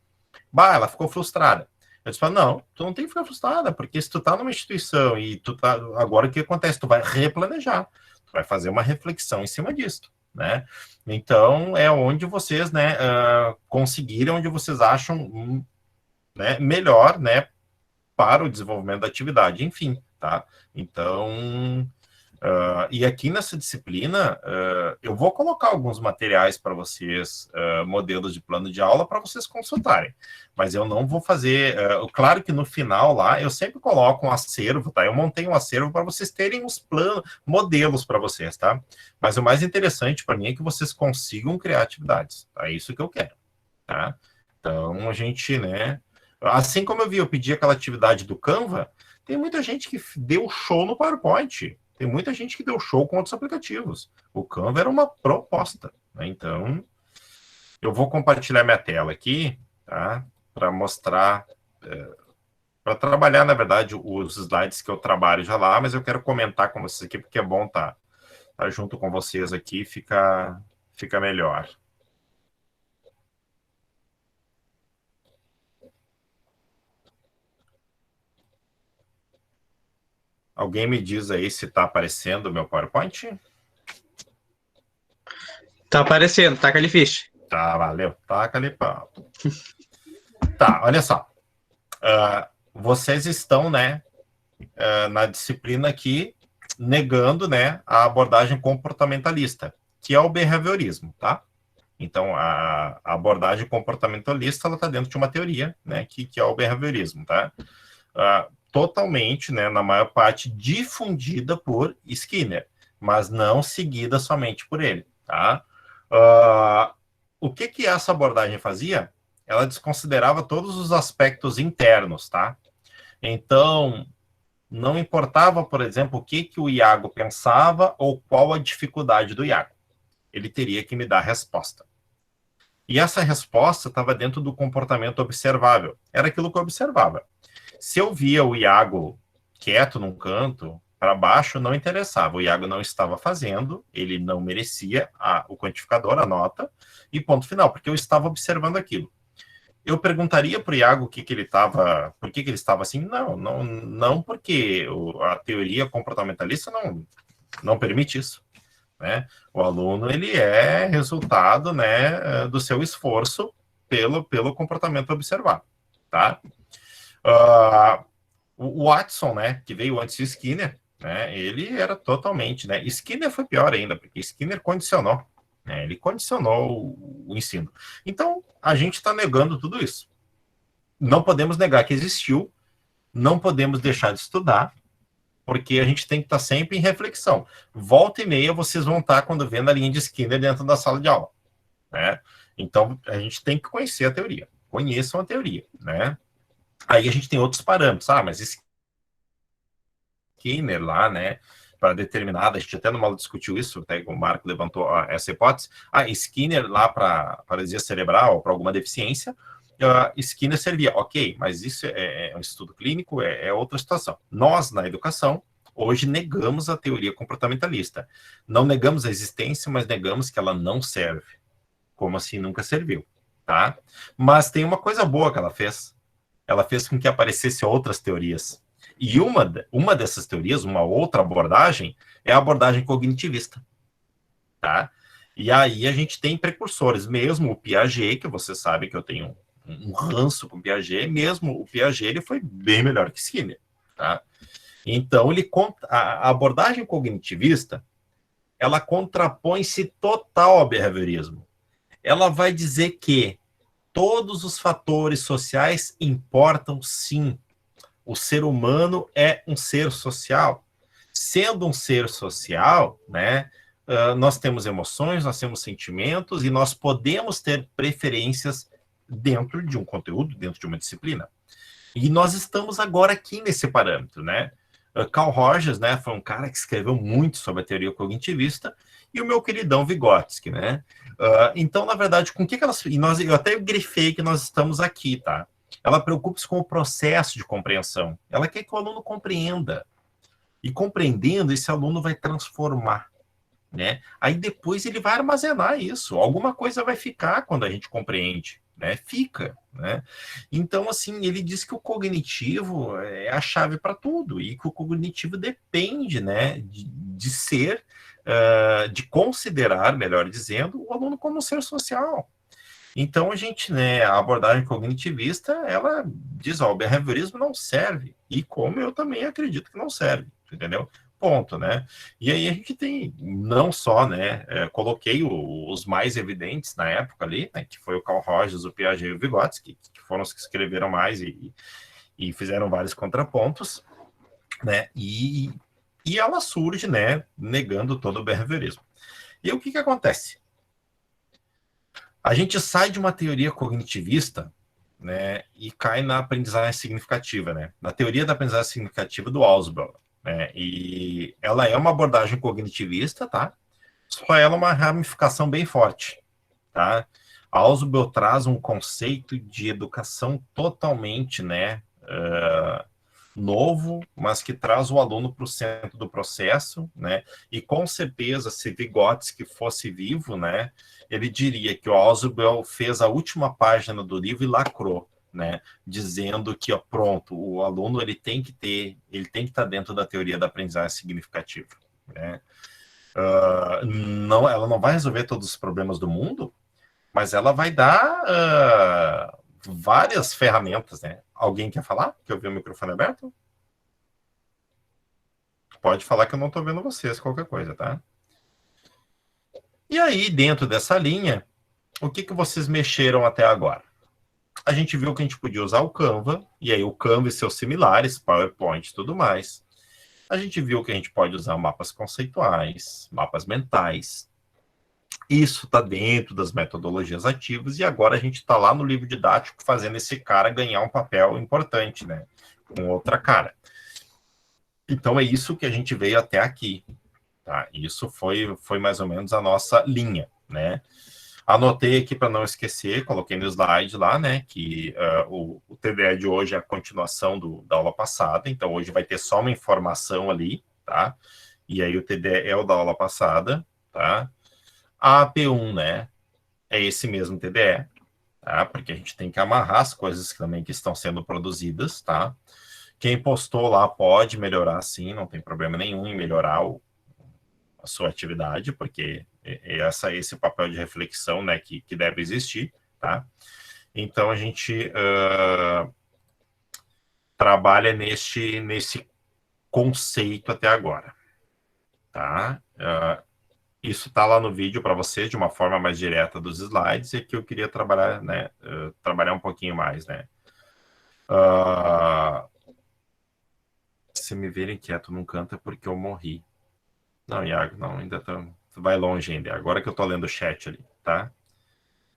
Bah, ela ficou frustrada. Eu disse, não, tu não tem que ficar frustrada, porque se tu tá numa instituição e tu tá... Agora o que acontece? Tu vai replanejar, tu vai fazer uma reflexão em cima disso, né? Então, é onde vocês, né, conseguirem, onde vocês acham né, melhor, né, para o desenvolvimento da atividade, enfim, tá? Então, e aqui nessa disciplina, eu vou colocar alguns materiais para vocês, modelos de plano de aula, para vocês consultarem, mas eu não vou fazer, claro que no final lá, eu sempre coloco um acervo, tá? Eu montei um acervo para vocês terem os planos, modelos para vocês, tá? Mas o mais interessante para mim é que vocês consigam criar atividades, tá? É isso que eu quero, tá? Então, a gente, né, assim como eu pedi aquela atividade do Canva, tem muita gente que deu show no PowerPoint. Tem muita gente que deu show com outros aplicativos. O Canva era uma proposta, né? Então, eu vou compartilhar minha tela aqui, tá? Para mostrar, para trabalhar, na verdade, os slides que eu trabalho já lá, mas eu quero comentar com vocês aqui, porque é bom tá junto com vocês aqui, fica melhor. Alguém me diz aí se está aparecendo o meu PowerPoint? Tá aparecendo, taca ali ficha. Tá, valeu. Taca ali pau. Tá, olha só. Vocês estão, né, na disciplina aqui, negando, né, a abordagem comportamentalista, que é o behaviorismo, tá? Então, a abordagem comportamentalista, ela está dentro de uma teoria, né, que é o behaviorismo, tá? Totalmente, né, na maior parte, difundida por Skinner, mas não seguida somente por ele, tá? O que essa abordagem fazia? Ela desconsiderava todos os aspectos internos, tá? Então, não importava, por exemplo, o que o Iago pensava ou qual a dificuldade do Iago. Ele teria que me dar a resposta. E essa resposta estava dentro do comportamento observável. Era aquilo que eu observava. Se eu via o Iago quieto num canto, para baixo, não interessava. O Iago não estava fazendo, ele não merecia o quantificador, a nota, e ponto final, porque eu estava observando aquilo. Eu perguntaria para o Iago por que ele estava assim? Não porque a teoria comportamentalista não permite isso, né? O aluno, ele é resultado, né, do seu esforço pelo comportamento observado, tá? O Watson, né, que veio antes de Skinner, né, ele era totalmente, né, Skinner foi pior ainda, porque Skinner condicionou, né, ele condicionou o ensino. Então, a gente está negando tudo isso. Não podemos negar que existiu, não podemos deixar de estudar, porque a gente tem que estar sempre em reflexão. Volta e meia, vocês vão estar, quando vendo a linha de Skinner dentro da sala de aula, né? Então, a gente tem que conhecer a teoria. Conheçam a teoria, né? Aí a gente tem outros parâmetros. Mas Skinner lá, né, para determinada, a gente até numa aula discutiu isso, até o Marco levantou essa hipótese. Skinner lá para paralisia cerebral, para alguma deficiência, Skinner servia, ok, mas isso é um estudo clínico, é outra situação. Nós, na educação, hoje negamos a teoria comportamentalista. Não negamos a existência, mas negamos que ela não serve. Como assim nunca serviu, tá? Mas tem uma coisa boa que ela fez. Ela fez com que aparecessem outras teorias. E uma dessas teorias, uma outra abordagem, é a abordagem cognitivista, tá? E aí a gente tem precursores, mesmo o Piaget, que você sabe que eu tenho um ranço com o Piaget, mesmo o Piaget, ele foi bem melhor que Skinner, tá? Então, a abordagem cognitivista, ela contrapõe-se total ao behaviorismo. Ela vai dizer que todos os fatores sociais importam, sim. O ser humano é um ser social. Sendo um ser social, né, nós temos emoções, nós temos sentimentos e nós podemos ter preferências dentro de um conteúdo, dentro de uma disciplina. E nós estamos agora aqui nesse parâmetro, né? Carl Rogers, né, foi um cara que escreveu muito sobre a teoria cognitivista, e o meu queridão Vygotsky, né? Então, na verdade, com o que elas... eu até grifei que nós estamos aqui, tá? Ela preocupa-se com o processo de compreensão. Ela quer que o aluno compreenda. E compreendendo, esse aluno vai transformar, né? Aí depois ele vai armazenar isso. Alguma coisa vai ficar quando a gente compreende, né? Fica, né? Então, assim, ele diz que o cognitivo é a chave para tudo e que o cognitivo depende, né, de ser, de considerar, melhor dizendo, o aluno como um ser social. Então, a gente, né, a abordagem cognitivista, ela diz, ó, o behaviorismo não serve. E como eu também acredito que não serve, entendeu? Ponto, né? E aí a gente tem, não só, né, coloquei os mais evidentes na época ali, né, que foi o Carl Rogers, o Piaget e o Vygotsky, que foram os que escreveram mais e fizeram vários contrapontos, né? E ela surge, né, negando todo o behaviorismo. E o que acontece? A gente sai de uma teoria cognitivista, né, e cai na aprendizagem significativa, né, na teoria da aprendizagem significativa do Ausubel, né, e ela é uma abordagem cognitivista, tá? Só ela é uma ramificação bem forte, tá? Ausubel traz um conceito de educação totalmente, né, novo, mas que traz o aluno para o centro do processo, né? E com certeza, se Vygotsky fosse vivo, né, ele diria que o Ausubel fez a última página do livro e lacrou, né, dizendo que, ó, pronto, o aluno ele tem que estar dentro da teoria da aprendizagem significativa, né? Não, ela não vai resolver todos os problemas do mundo, mas ela vai dar várias ferramentas, né? Alguém quer falar? Que eu vi o microfone aberto? Pode falar que eu não estou vendo vocês, qualquer coisa, tá? E aí, dentro dessa linha, o que vocês mexeram até agora? A gente viu que a gente podia usar o Canva, e aí o Canva e seus similares, PowerPoint e tudo mais. A gente viu que a gente pode usar mapas conceituais, mapas mentais. Isso está dentro das metodologias ativas, e agora a gente está lá no livro didático fazendo esse cara ganhar um papel importante, né? Com outra cara. Então é isso que a gente veio até aqui. Tá? Isso foi mais ou menos a nossa linha, né? Anotei aqui para não esquecer, coloquei no slide lá, né, que o TDE de hoje é a continuação da aula passada, então hoje vai ter só uma informação ali, tá? E aí o TDE é o da aula passada, tá? A AP1, né, é esse mesmo TDE, tá? Porque a gente tem que amarrar as coisas também que estão sendo produzidas, tá? Quem postou lá pode melhorar sim, não tem problema nenhum em melhorar a sua atividade, porque esse papel de reflexão, né, que deve existir, tá? Então, a gente trabalha nesse conceito até agora, tá? Isso tá lá no vídeo para vocês, de uma forma mais direta dos slides, e que eu queria trabalhar, né, trabalhar um pouquinho mais, né? Se me verem quieto num canto é porque eu morri. Não, Iago, não, ainda vai longe ainda. Agora que eu tô lendo o chat ali, tá?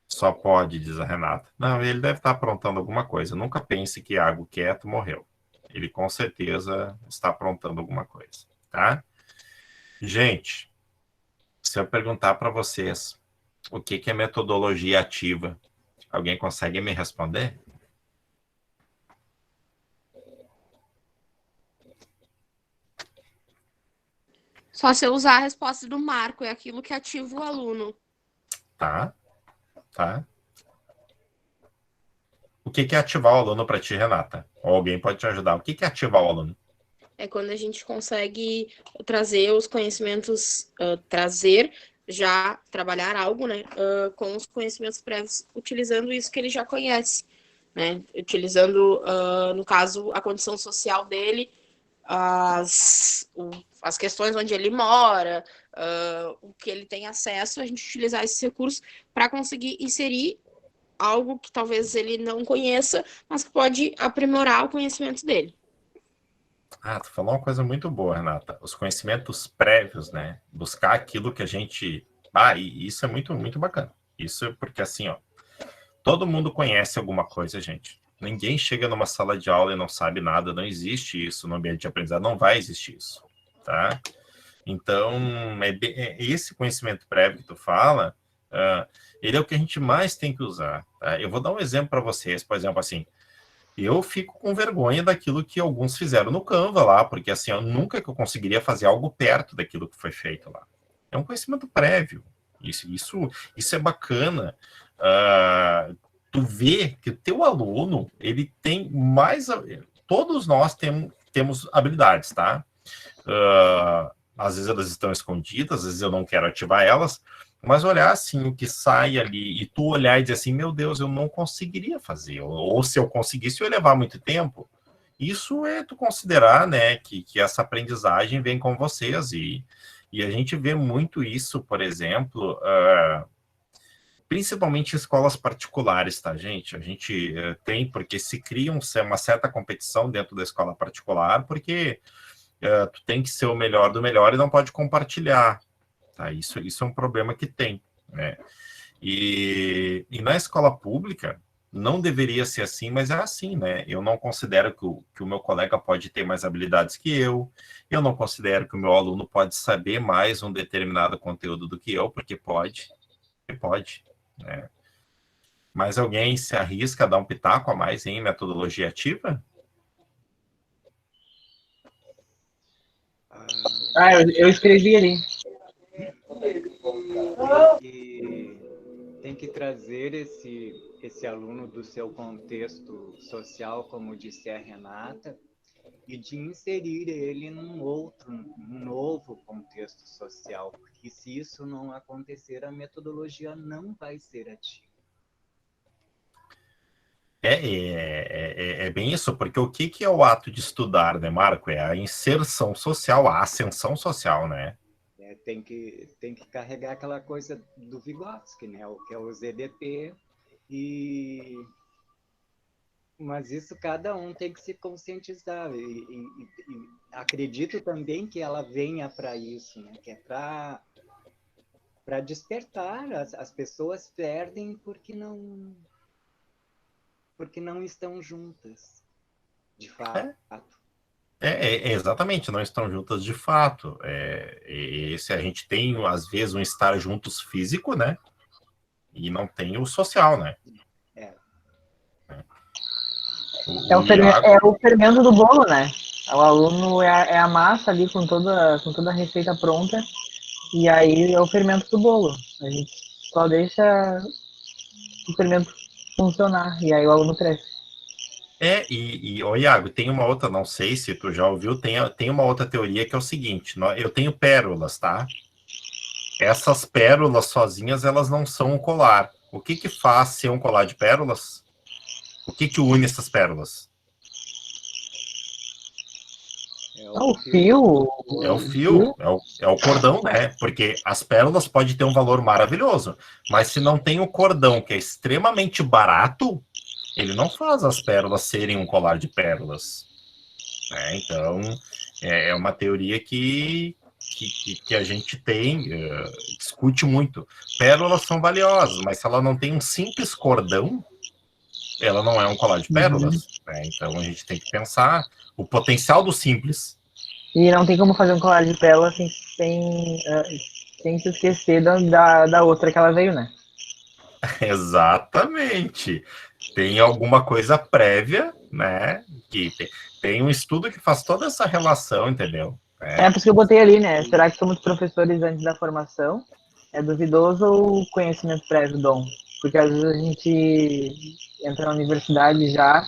Só pode, diz a Renata. Não, ele deve estar aprontando alguma coisa. Nunca pense que Iago quieto morreu. Ele com certeza está aprontando alguma coisa, tá? Gente, se eu perguntar para vocês o que é metodologia ativa, alguém consegue me responder? Só se eu usar a resposta do Marco, é aquilo que ativa o aluno. Tá, tá. O que é ativar o aluno para ti, Renata? Ou alguém pode te ajudar? O que é ativar o aluno? É quando a gente consegue trazer os conhecimentos, trabalhar algo, né, com os conhecimentos prévios, utilizando isso que ele já conhece, né, utilizando, no caso, a condição social dele, as questões onde ele mora, o que ele tem acesso, a gente utilizar esses recursos para conseguir inserir algo que talvez ele não conheça, mas que pode aprimorar o conhecimento dele. Ah, tu falou uma coisa muito boa, Renata. Os conhecimentos prévios, né? Buscar aquilo que a gente... e isso é muito, muito bacana. Isso porque, assim, ó, todo mundo conhece alguma coisa, gente. Ninguém chega numa sala de aula e não sabe nada, não existe isso no ambiente de aprendizado, não vai existir isso, tá? Então, esse conhecimento prévio que tu fala, ele é o que a gente mais tem que usar, tá? Eu vou dar um exemplo para vocês, por exemplo, assim, eu fico com vergonha daquilo que alguns fizeram no Canva lá, porque assim, eu nunca que eu conseguiria fazer algo perto daquilo que foi feito lá. É um conhecimento prévio. Isso é bacana. Tu vê que o teu aluno, ele tem mais... Todos nós temos habilidades, tá? Às vezes elas estão escondidas, às vezes eu não quero ativar elas, mas olhar assim o que sai ali e tu olhar e dizer assim, meu Deus, eu não conseguiria fazer, ou se eu conseguisse, eu ia levar muito tempo. Isso é tu considerar, né, que essa aprendizagem vem com vocês e a gente vê muito isso, por exemplo, principalmente em escolas particulares, tá, gente? A gente tem, porque se cria uma certa competição dentro da escola particular, porque tu tem que ser o melhor do melhor e não pode compartilhar. Tá, isso é um problema que tem, né? E na escola pública não deveria ser assim, mas é assim, né? Eu não considero que o meu colega pode ter mais habilidades que eu não considero que o meu aluno pode saber mais um determinado conteúdo do que eu, porque pode, né? Mas alguém se arrisca a dar um pitaco a mais em metodologia ativa? Eu escrevi ali. Tem que trazer esse aluno do seu contexto social, como disse a Renata, e de inserir ele num novo contexto social, porque se isso não acontecer, a metodologia não vai ser ativa. É bem isso, porque o que é o ato de estudar, né, Marco? É a inserção social, a ascensão social, né? Tem que carregar aquela coisa do Vygotsky, né? O que é o ZDP, mas isso cada um tem que se conscientizar, e acredito também que ela venha para isso, né? Que é para despertar. As pessoas perdem porque não estão juntas, de fato. Exatamente, não estão juntas de fato. A gente tem, às vezes, um estar juntos físico, né? E não tem o social, né? É o fermento do bolo, né? O aluno é a massa ali com toda a receita pronta, e aí é o fermento do bolo. A gente só deixa o fermento funcionar, e aí o aluno cresce. Iago, tem uma outra, não sei se tu já ouviu, tem uma outra teoria que é o seguinte, eu tenho pérolas, tá? Essas pérolas sozinhas, elas não são um colar. O que faz ser um colar de pérolas? O que une essas pérolas? O fio. É o fio, é o cordão, né? Porque as pérolas podem ter um valor maravilhoso, mas se não tem o cordão, que é extremamente barato, ele não faz as pérolas serem um colar de pérolas. Né? Então, é uma teoria que a gente discute muito. Pérolas são valiosas, mas se ela não tem um simples cordão, ela não é um colar de pérolas. Né? Então, a gente tem que pensar o potencial do simples. E não tem como fazer um colar de pérolas sem se esquecer da outra que ela veio, né? Exatamente. Tem alguma coisa prévia, né? Que tem um estudo que faz toda essa relação, entendeu? Por isso que eu botei ali, né? Será que somos professores antes da formação? É duvidoso o conhecimento prévio, dom? Porque às vezes a gente entra na universidade já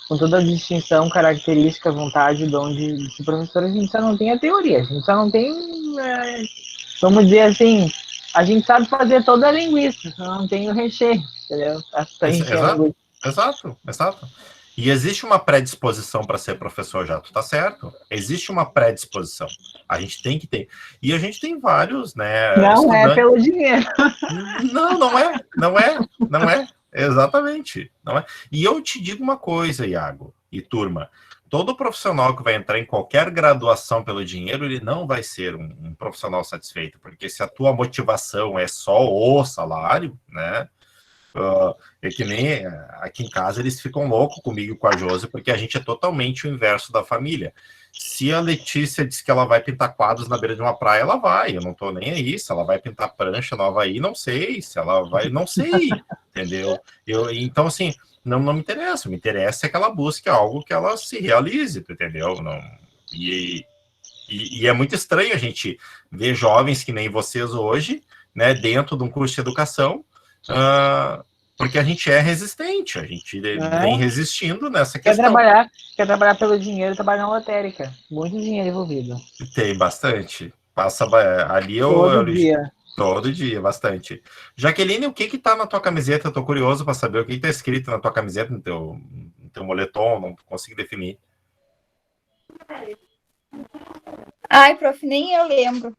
com toda a distinção, característica, vontade, dom de professor, a gente só não tem a teoria, a gente só não tem, vamos dizer assim, a gente sabe fazer toda a linguiça, só não tem o recheio, entendeu? Exato. E existe uma predisposição para ser professor já, tu tá certo? Existe uma predisposição. A gente tem que ter. E a gente tem vários, né? Não é pelo dinheiro. Não é. Exatamente. Não é. E eu te digo uma coisa, Iago e turma. Todo profissional que vai entrar em qualquer graduação pelo dinheiro, ele não vai ser um profissional satisfeito. Porque se a tua motivação é só o salário, né? É que nem aqui em casa eles ficam loucos comigo e com a Josi, porque a gente é totalmente o inverso da família. Se a Letícia diz que ela vai pintar quadros na beira de uma praia, ela vai. Eu não tô nem aí. Se ela vai pintar prancha no Havaí, não sei. Se ela vai, não sei. Entendeu? Então, assim, não me interessa. Me interessa é que ela busque algo que ela se realize, entendeu? Não, e é muito estranho a gente ver jovens que nem vocês hoje, né, dentro de um curso de educação, porque a gente é resistente, a gente vem resistindo nessa questão. Quer trabalhar pelo dinheiro, trabalhar na lotérica. Muito dinheiro envolvido. Tem bastante. Passa ali Dia. Todo dia, bastante. Jaqueline, o que tá na tua camiseta? Eu tô curioso para saber o que tá escrito na tua camiseta, no teu moletom, não consigo definir. Ai, prof, nem eu lembro.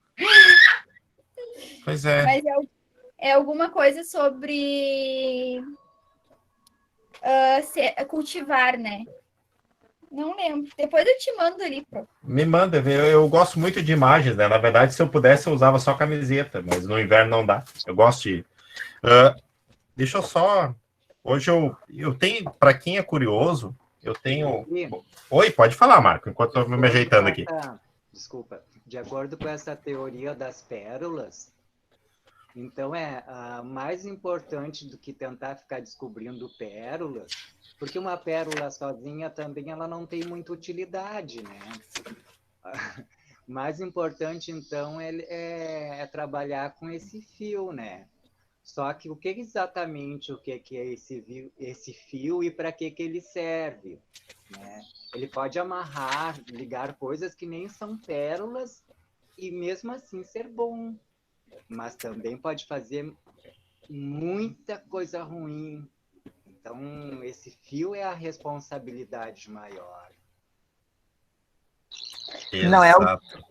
Pois é. Mas é alguma coisa sobre cultivar, né? Não lembro. Depois eu te mando ali, prof. Me manda, eu gosto muito de imagens, né? Na verdade, se eu pudesse, eu usava só camiseta, mas no inverno não dá. Eu gosto de... deixa eu só... Hoje eu tenho, para quem é curioso, eu tenho... Oi, pode falar, Marco, enquanto eu estou me ajeitando aqui. Desculpa. De acordo com essa teoria das pérolas, então mais importante do que tentar ficar descobrindo pérolas, porque uma pérola sozinha também ela não tem muita utilidade, né? Mais importante, então, é trabalhar com esse fio, né? Só que o que exatamente é esse fio e para que ele serve, né? Ele pode amarrar, ligar coisas que nem são pérolas e mesmo assim ser bom, mas também pode fazer muita coisa ruim. Então, esse fio é a responsabilidade maior.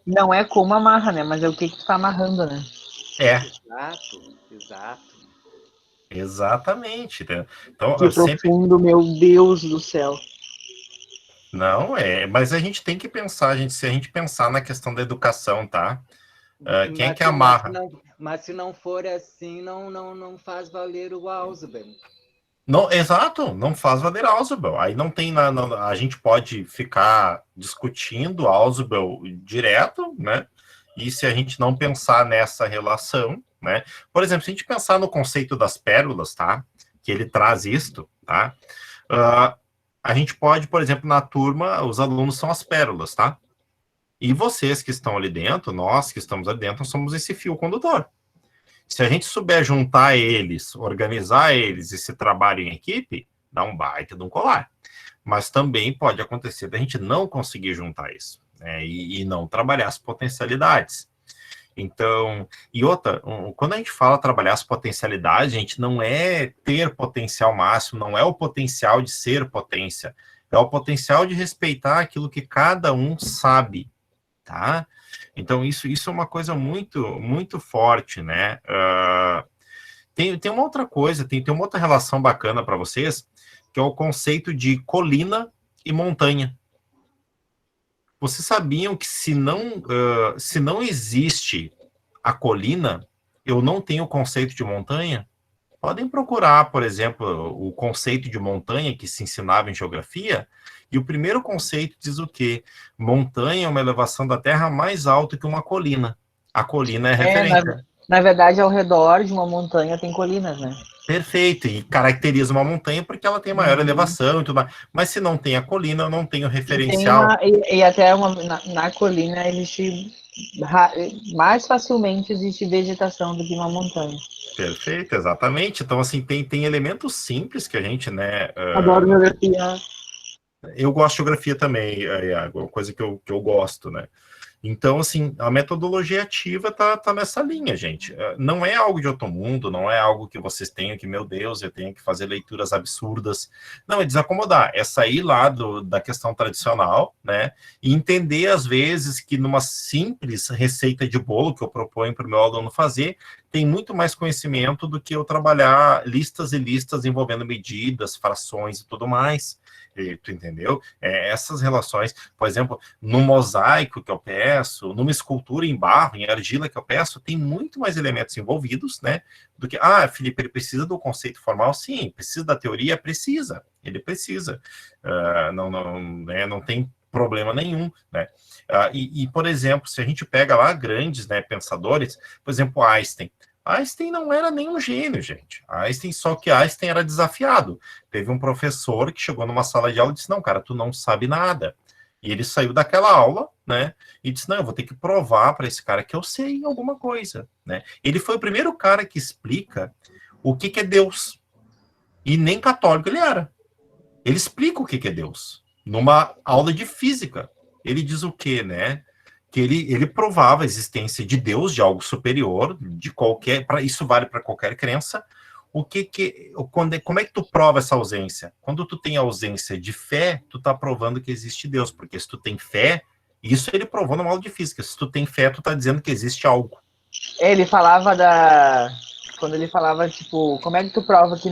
Não é como amarra, né? Mas é o que tu tá amarrando, né? Exato. Exatamente. Então, que profundo, meu Deus do céu. Não, mas a gente tem que pensar, se a gente pensar na questão da educação, tá? Quem é que amarra? Mas se não for assim, não faz valer o Ausubel. Não, exato, não faz valer Ausubel. Aí não tem a gente pode ficar discutindo Ausubel direto, né? E se a gente não pensar nessa relação, né? Por exemplo, se a gente pensar no conceito das pérolas, tá? Que ele traz isto, tá? A gente pode, por exemplo, na turma, os alunos são as pérolas, tá? E vocês que estão ali dentro, nós que estamos ali dentro, somos esse fio condutor. Se a gente souber juntar eles, organizar eles e se trabalhar em equipe, dá um baita de um colar. Mas também pode acontecer da gente não conseguir juntar isso, né? E não trabalhar as potencialidades. Então, e outra, quando a gente fala trabalhar as potencialidades, a gente não é ter potencial máximo, não é o potencial de ser potência, é o potencial de respeitar aquilo que cada um sabe, tá? Então, isso é uma coisa muito, muito forte, né? Tem uma outra coisa, tem uma outra relação bacana para vocês, que é o conceito de colina e montanha. Vocês sabiam que se não existe a colina, eu não tenho o conceito de montanha? Podem procurar, por exemplo, o conceito de montanha que se ensinava em geografia, e o primeiro conceito diz o quê? Montanha é uma elevação da terra mais alta que uma colina. A colina é referência. Na verdade, ao redor de uma montanha tem colinas, né? Perfeito, e caracteriza uma montanha porque ela tem maior elevação e tudo mais. Mas se não tem a colina, eu não tenho referencial. E até na colina existe mais facilmente existe vegetação do que uma montanha. Perfeito, exatamente. Então, assim, tem elementos simples que a gente, né... Adoro geografia. Eu gosto de geografia também, é uma coisa que eu gosto, né? Então, assim, a metodologia ativa tá nessa linha, gente. Não é algo de outro mundo, não é algo que vocês tenham que, meu Deus, eu tenho que fazer leituras absurdas. Não, é desacomodar, é sair lá da questão tradicional, né? E entender, às vezes, que numa simples receita de bolo que eu proponho para o meu aluno fazer, tem muito mais conhecimento do que eu trabalhar listas e listas envolvendo medidas, frações e tudo mais. Tu entendeu? Essas relações, por exemplo, no mosaico que eu peço, numa escultura em barro, em argila que eu peço, tem muito mais elementos envolvidos, né? Do que, Felipe, ele precisa do conceito formal? Sim. Precisa da teoria? Precisa. Ele precisa. Não tem problema nenhum, né? Por exemplo, se a gente pega lá grandes, né, pensadores, por exemplo, Einstein. Einstein não era nenhum gênio, gente. Só que Einstein era desafiado. Teve um professor que chegou numa sala de aula e disse, não, cara, tu não sabe nada. E ele saiu daquela aula, né, e disse, não, eu vou ter que provar para esse cara que eu sei alguma coisa, né. Ele foi o primeiro cara que explica o que é Deus. E nem católico ele era. Ele explica o que é Deus. Numa aula de física. Ele diz o quê, né? Que ele provava a existência de Deus, de algo superior, de qualquer, isso vale para qualquer crença. Como é que tu prova essa ausência? Quando tu tem ausência de fé, tu tá provando que existe Deus, porque se tu tem fé, isso ele provou numa aula de física, se tu tem fé, tu tá dizendo que existe algo. Ele falava quando ele falava, tipo, como é que tu prova que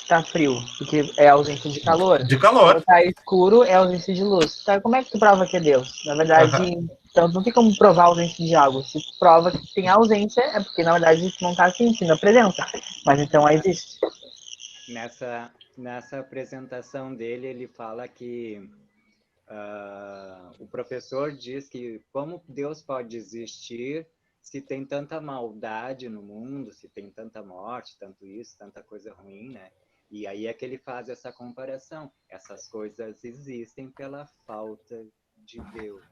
tá frio? Porque é ausência de calor. De calor. Quando tá escuro, é ausência de luz. Então, como é que tu prova que é Deus? Na verdade, então não tem como provar a ausência de algo. Se tu prova que tem ausência, é porque, na verdade, tu não tá sentindo a presença. Mas então, existe. Nessa apresentação dele, ele fala que o professor diz que como Deus pode existir se tem tanta maldade no mundo, se tem tanta morte, tanto isso, tanta coisa ruim, né? E aí é que ele faz essa comparação. Essas coisas existem pela falta de Deus.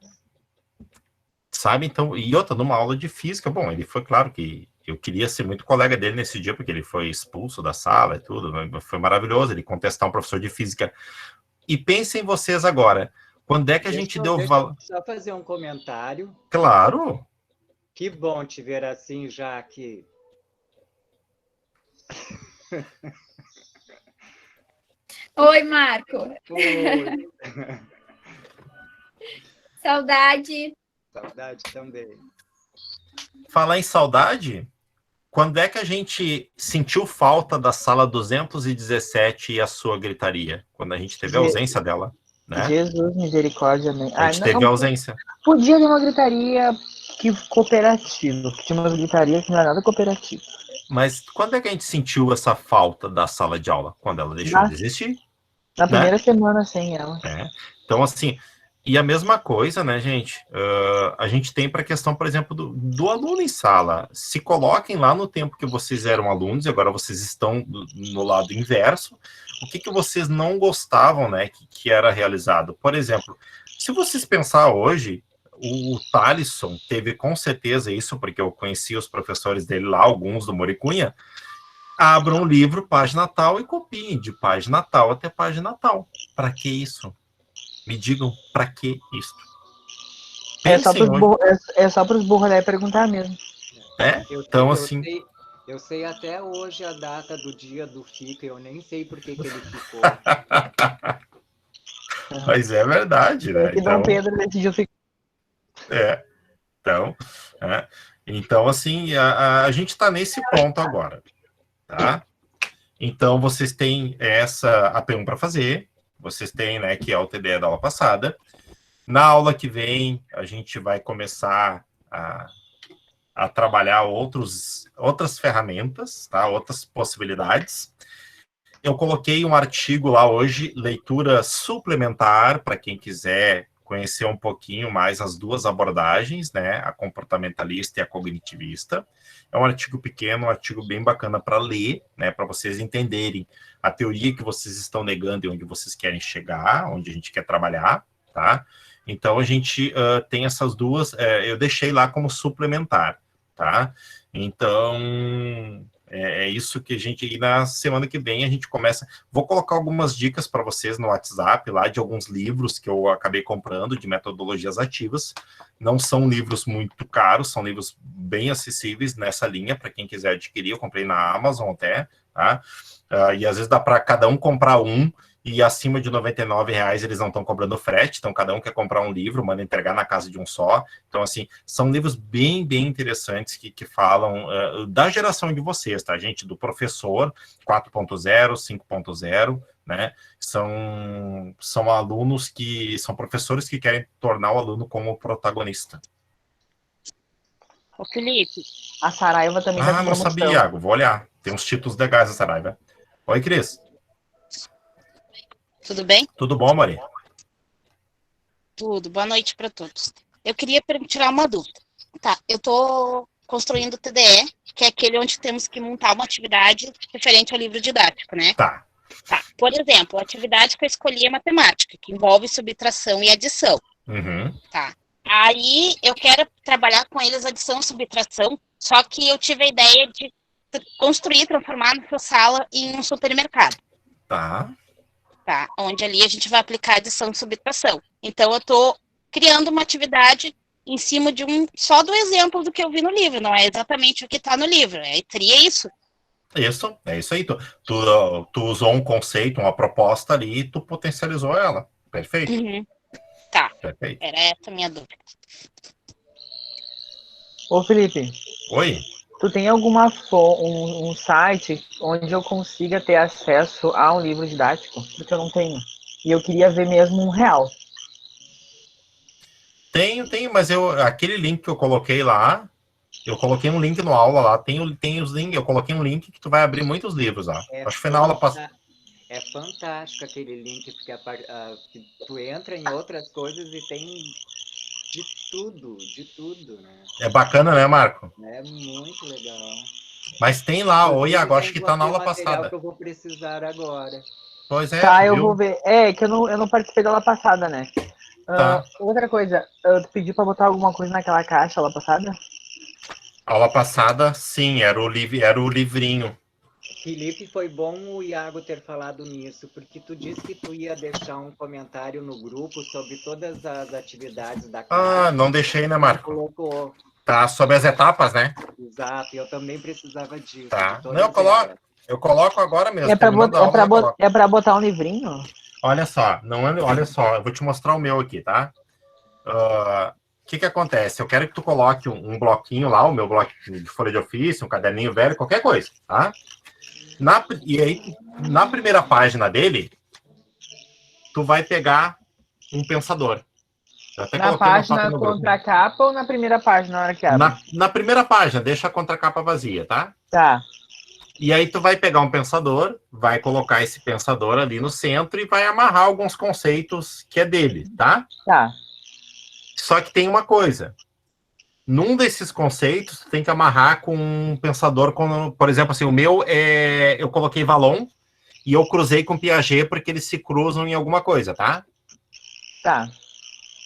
Sabe, então, e outra, numa aula de física, bom, ele foi claro que eu queria ser muito colega dele nesse dia, porque ele foi expulso da sala e tudo, foi maravilhoso ele contestar um professor de física. E pensem vocês agora, quando é que a gente deu valor... Só fazer um comentário. Claro! Que bom te ver assim, já aqui. Oi, Marco. Oi. Saudade. Saudade também. Falar em saudade, quando é que a gente sentiu falta da sala 217 e a sua gritaria? Quando a gente teve a ausência dela, né? Jesus, misericórdia. A gente teve a ausência. Podia ter uma gritaria cooperativa, que tinha umas gritarias que não era nada cooperativa. Mas quando é que a gente sentiu essa falta da sala de aula? Quando ela deixou de existir? Na primeira semana sem ela. Então, assim, e a mesma coisa, né, gente? A gente tem para a questão, por exemplo, do aluno em sala. Se coloquem lá no tempo que vocês eram alunos, e agora vocês estão no lado inverso. O que vocês não gostavam, né, que era realizado? Por exemplo, se vocês pensar hoje, o Thalisson teve com certeza isso, porque eu conheci os professores dele lá, alguns do Moricunha. Abram um livro, página tal, e copiem de página tal até página tal. Para que isso? Me digam, para que isso? É só para os burros lá perguntar mesmo. Então, assim... Eu sei até hoje a data do dia do FICA, eu nem sei por que ele ficou. Mas é verdade, né? Que Dom Pedro decidiu ficar. Então, assim, a gente está nesse ponto agora, tá? Então, vocês têm essa AP1 para fazer, vocês têm, né, que é o TDE da aula passada. Na aula que vem, a gente vai começar a trabalhar outras ferramentas, tá? Outras possibilidades. Eu coloquei um artigo lá hoje, leitura suplementar, para quem quiser conhecer um pouquinho mais as duas abordagens, né, a comportamentalista e a cognitivista. É um artigo pequeno, um artigo bem bacana para ler, né, para vocês entenderem a teoria que vocês estão negando e onde vocês querem chegar, onde a gente quer trabalhar, tá? Então, a gente tem essas duas, eu deixei lá como suplementar, tá? Então... É isso que a gente, e na semana que vem a gente começa, vou colocar algumas dicas para vocês no WhatsApp, lá de alguns livros que eu acabei comprando de metodologias ativas, não são livros muito caros, são livros bem acessíveis nessa linha, para quem quiser adquirir, eu comprei na Amazon até, tá? E às vezes dá para cada um comprar um e acima de R$ 99 eles não estão cobrando frete, então cada um quer comprar um livro, manda entregar na casa de um só. Então, assim, são livros bem, bem interessantes que falam da geração de vocês, tá, gente? Do professor 4.0, 5.0, né? São alunos são professores que querem tornar o aluno como protagonista. Ô, Felipe, A Saraiva também tá com Não promoção. sabia, Iago. Vou olhar. Tem uns títulos legais na Saraiva. Oi, Cris. tudo bem? Tudo bom, Mari? Tudo. Boa noite para todos. Eu queria tirar uma dúvida. Tá, eu estou construindo o TDE, que é aquele onde temos que montar uma atividade referente ao livro didático, né? Tá. Tá. Por exemplo, a atividade que eu escolhi é matemática, que envolve subtração e adição. Uhum. Tá. Aí eu quero trabalhar com eles adição e subtração, só que eu tive a ideia de construir, transformar na sua sala em um supermercado. Tá. Tá? Onde ali a gente vai aplicar adição e subtração. Então eu estou criando uma atividade em cima de só do exemplo do que eu vi no livro, não é exatamente o que está no livro. Seria isso? Isso, é isso aí. Tu usou um conceito, uma proposta ali e tu potencializou ela. Perfeito. Uhum. Tá. Perfeito. Era essa a minha dúvida. Ô, Felipe, Oi? tu tem um site onde eu consiga ter acesso a um livro didático? Porque eu não tenho. E eu queria ver mesmo um real. Tenho, mas aquele link que eu coloquei lá, eu coloquei um link no aula lá, tem os links, eu coloquei um link que tu vai abrir muitos livros lá. Acho que foi na aula passada. É fantástico aquele link, porque tu entra em outras coisas e tem de tudo, né? É bacana, né, Marco? É muito legal. Mas tem lá, oi, agora acho que tá na aula material passada. que eu vou precisar agora. Pois é, Tá, eu viu? vou ver. É, que eu não participei da aula passada, né? Tá. Outra coisa, eu pedi pra botar alguma coisa naquela caixa lá passada? Aula passada, sim, era o livrinho. Felipe, foi bom o Iago ter falado nisso, porque tu disse que tu ia deixar um comentário no grupo sobre todas as atividades da casa. Não deixei, né, Marco? Colocou. Tá, sobre as etapas, né? Exato, eu também precisava disso. Tá. Não, eu coloco agora mesmo. É pra terminando botar um livrinho? Olha só, eu vou te mostrar o meu aqui, tá? O que acontece? Eu quero que tu coloque um bloquinho lá, o meu bloquinho de folha de ofício, um caderninho velho, qualquer coisa, tá? E aí, na primeira página dele, tu vai pegar um pensador. Eu até Na coloquei uma foto página no grupo. contra a capa ou na primeira página, na hora que abre? Na primeira página, deixa a contracapa vazia, tá? Tá. E aí tu vai pegar um pensador, vai colocar esse pensador ali no centro e vai amarrar alguns conceitos que é dele, tá? Tá. Só que tem uma coisa. Num desses conceitos, tu tem que amarrar com um pensador, por exemplo, assim, o meu eu coloquei Vallon e eu cruzei com Piaget porque eles se cruzam em alguma coisa, tá? Tá.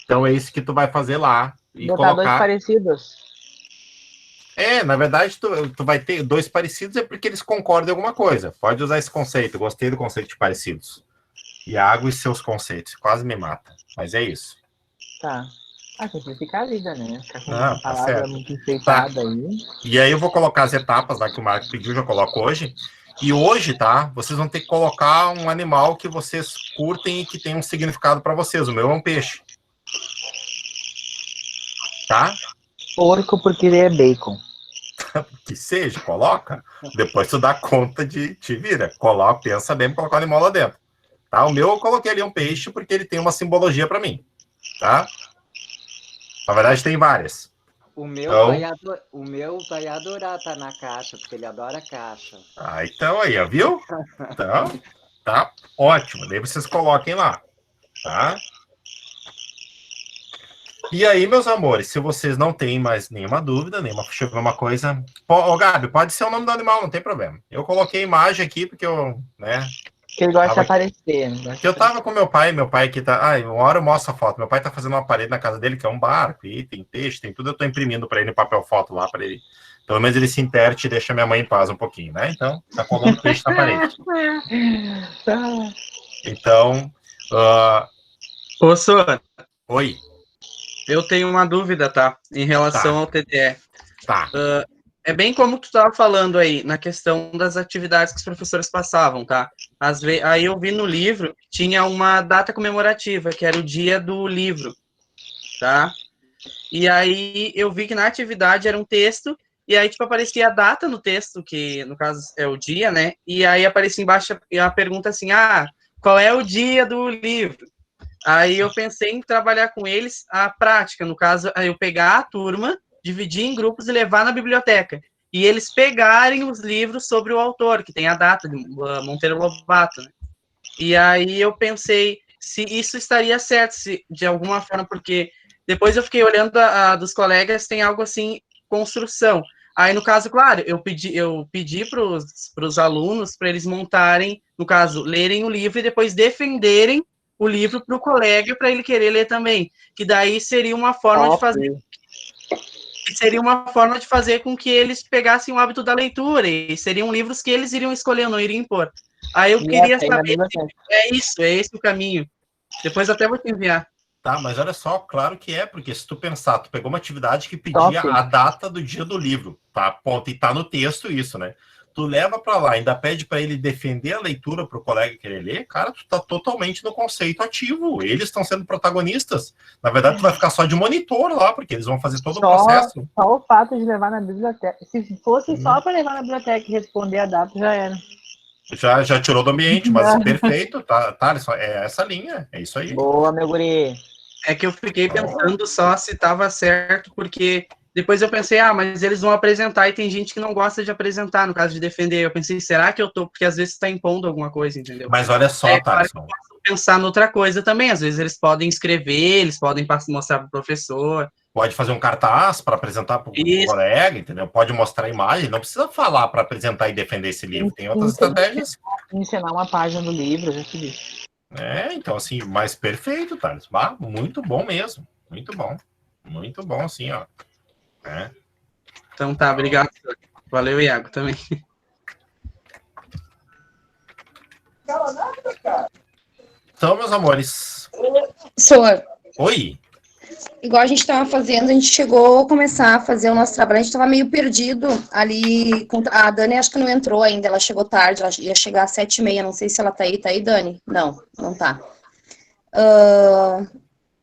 Então é isso que tu vai fazer lá. E Botar colocar... dois parecidos. Na verdade, tu vai ter dois parecidos é porque eles concordam em alguma coisa. Pode usar esse conceito. Gostei do conceito de parecidos. Iago e seus conceitos. Quase me mata. Mas é isso. Tá. Simplificar a vida, né? Ficar com Não, uma tá palavra certo. muito enfeitada aí. E aí eu vou colocar as etapas lá que o Marco pediu, já coloco hoje. E hoje, tá? Vocês vão ter que colocar um animal que vocês curtem e que tem um significado para vocês. O meu é um peixe. Tá? Porco porque ele é bacon. Que seja, coloca. Depois tu dá conta de te vira. Coloca, pensa bem pra colocar o animal lá dentro. Tá? O meu eu coloquei ali um peixe porque ele tem uma simbologia para mim. Tá? Na verdade, tem várias. O meu vai adorar estar na caixa, porque ele adora caixa. Então aí, ó, viu? Então, tá ótimo. Daí vocês coloquem lá. Tá? E aí, meus amores, se vocês não têm mais nenhuma dúvida, deixa eu ver uma coisa. Gabi, pode ser o nome do animal, não tem problema. Eu coloquei a imagem aqui porque eu, né? Que ele gosta de aparecer. Eu tava com meu pai que tá... uma hora eu mostro a foto. Meu pai tá fazendo uma parede na casa dele, que é um barco, e tem texto, tem tudo. Eu tô imprimindo para ele papel foto lá, para ele... Pelo menos ele se interte e deixa minha mãe em paz um pouquinho, né? Então, tá colando peixe na parede. Então... Ô, Sônia. Oi. Eu tenho uma dúvida, tá? Em relação ao TDE. Tá. É bem como tu estava falando aí, na questão das atividades que os professores passavam, tá? Aí eu vi no livro, tinha uma data comemorativa, que era o dia do livro, tá? E aí eu vi que na atividade era um texto, e aí, tipo, aparecia a data no texto, que no caso é o dia, né? E aí aparecia embaixo a pergunta assim, qual é o dia do livro? Aí eu pensei em trabalhar com eles a prática, no caso, eu pegar a turma, dividir em grupos e levar na biblioteca. E eles pegarem os livros sobre o autor, que tem a data de Monteiro Lobato, né? E aí eu pensei se isso estaria certo, se de alguma forma, porque depois eu fiquei olhando a dos colegas, tem algo assim, construção. Aí, no caso, claro, eu pedi para os alunos para eles montarem, no caso, lerem o livro e depois defenderem o livro para o colega para ele querer ler também. Que daí seria uma forma de fazer. Seria uma forma de fazer com que eles pegassem o hábito da leitura, e seriam livros que eles iriam escolher, não iriam impor. Aí eu queria saber se é esse o caminho. Depois até vou te enviar. Tá, mas olha só, claro que é, porque se tu pensar, tu pegou uma atividade que pedia a data do dia do livro, tá? Ponto, e tá no texto isso, né? Tu leva para lá, ainda pede para ele defender a leitura para o colega querer ler, cara, tu tá totalmente no conceito ativo. Eles estão sendo protagonistas. Na verdade, tu vai ficar só de monitor lá, porque eles vão fazer todo o processo. Só o fato de levar na biblioteca. Se fosse só para levar na biblioteca e responder a data, já era. Já tirou do ambiente, mas perfeito, tá, é essa linha, é isso aí. Boa, meu guri. É que eu fiquei pensando só se estava certo, porque depois eu pensei, mas eles vão apresentar, e tem gente que não gosta de apresentar, no caso de defender. Eu pensei, será que eu tô? Porque às vezes está impondo alguma coisa, entendeu? Mas olha só, Thales. Claro, eu posso pensar noutra coisa também. Às vezes eles podem escrever, eles podem mostrar para o professor. Pode fazer um cartaz para apresentar para o colega, entendeu? Pode mostrar a imagem, não precisa falar para apresentar e defender esse livro. Tem outras estratégias. Ensinar uma página do livro, já te disse. Então, assim, mas perfeito, Thales. Muito bom mesmo. Muito bom. Muito bom, assim, ó. Então tá, obrigado. Valeu, Iago, também. Então, meus amores. Professor. Oi. Igual a gente estava fazendo, a gente chegou a começar a fazer o nosso trabalho, a gente estava meio perdido ali. A Dani acho que não entrou ainda, ela chegou tarde, ela ia chegar às 7h30, não sei se ela tá aí, Dani? Não, não tá.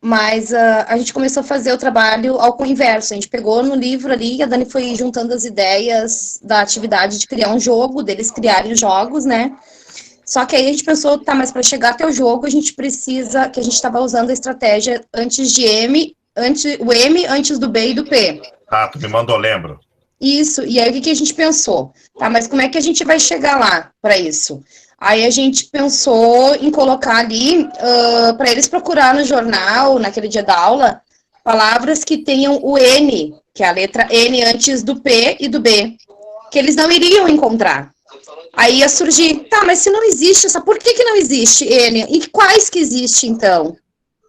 Mas a gente começou a fazer o trabalho ao inverso, a gente pegou no livro ali, a Dani foi juntando as ideias da atividade de criar um jogo, deles criarem jogos, né? Só que aí a gente pensou, tá, mas para chegar até o jogo, a gente precisa, que a gente estava usando a estratégia antes de o M antes do B e do P. Tá, tu me mandou, lembro. Isso, e aí o que a gente pensou? Tá, mas como é que a gente vai chegar lá para isso? Aí a gente pensou em colocar ali, para eles procurar no jornal, naquele dia da aula, palavras que tenham o N, que é a letra N antes do P e do B, que eles não iriam encontrar. Aí ia surgir, tá, mas se não existe, por que não existe N? E quais que existe, então?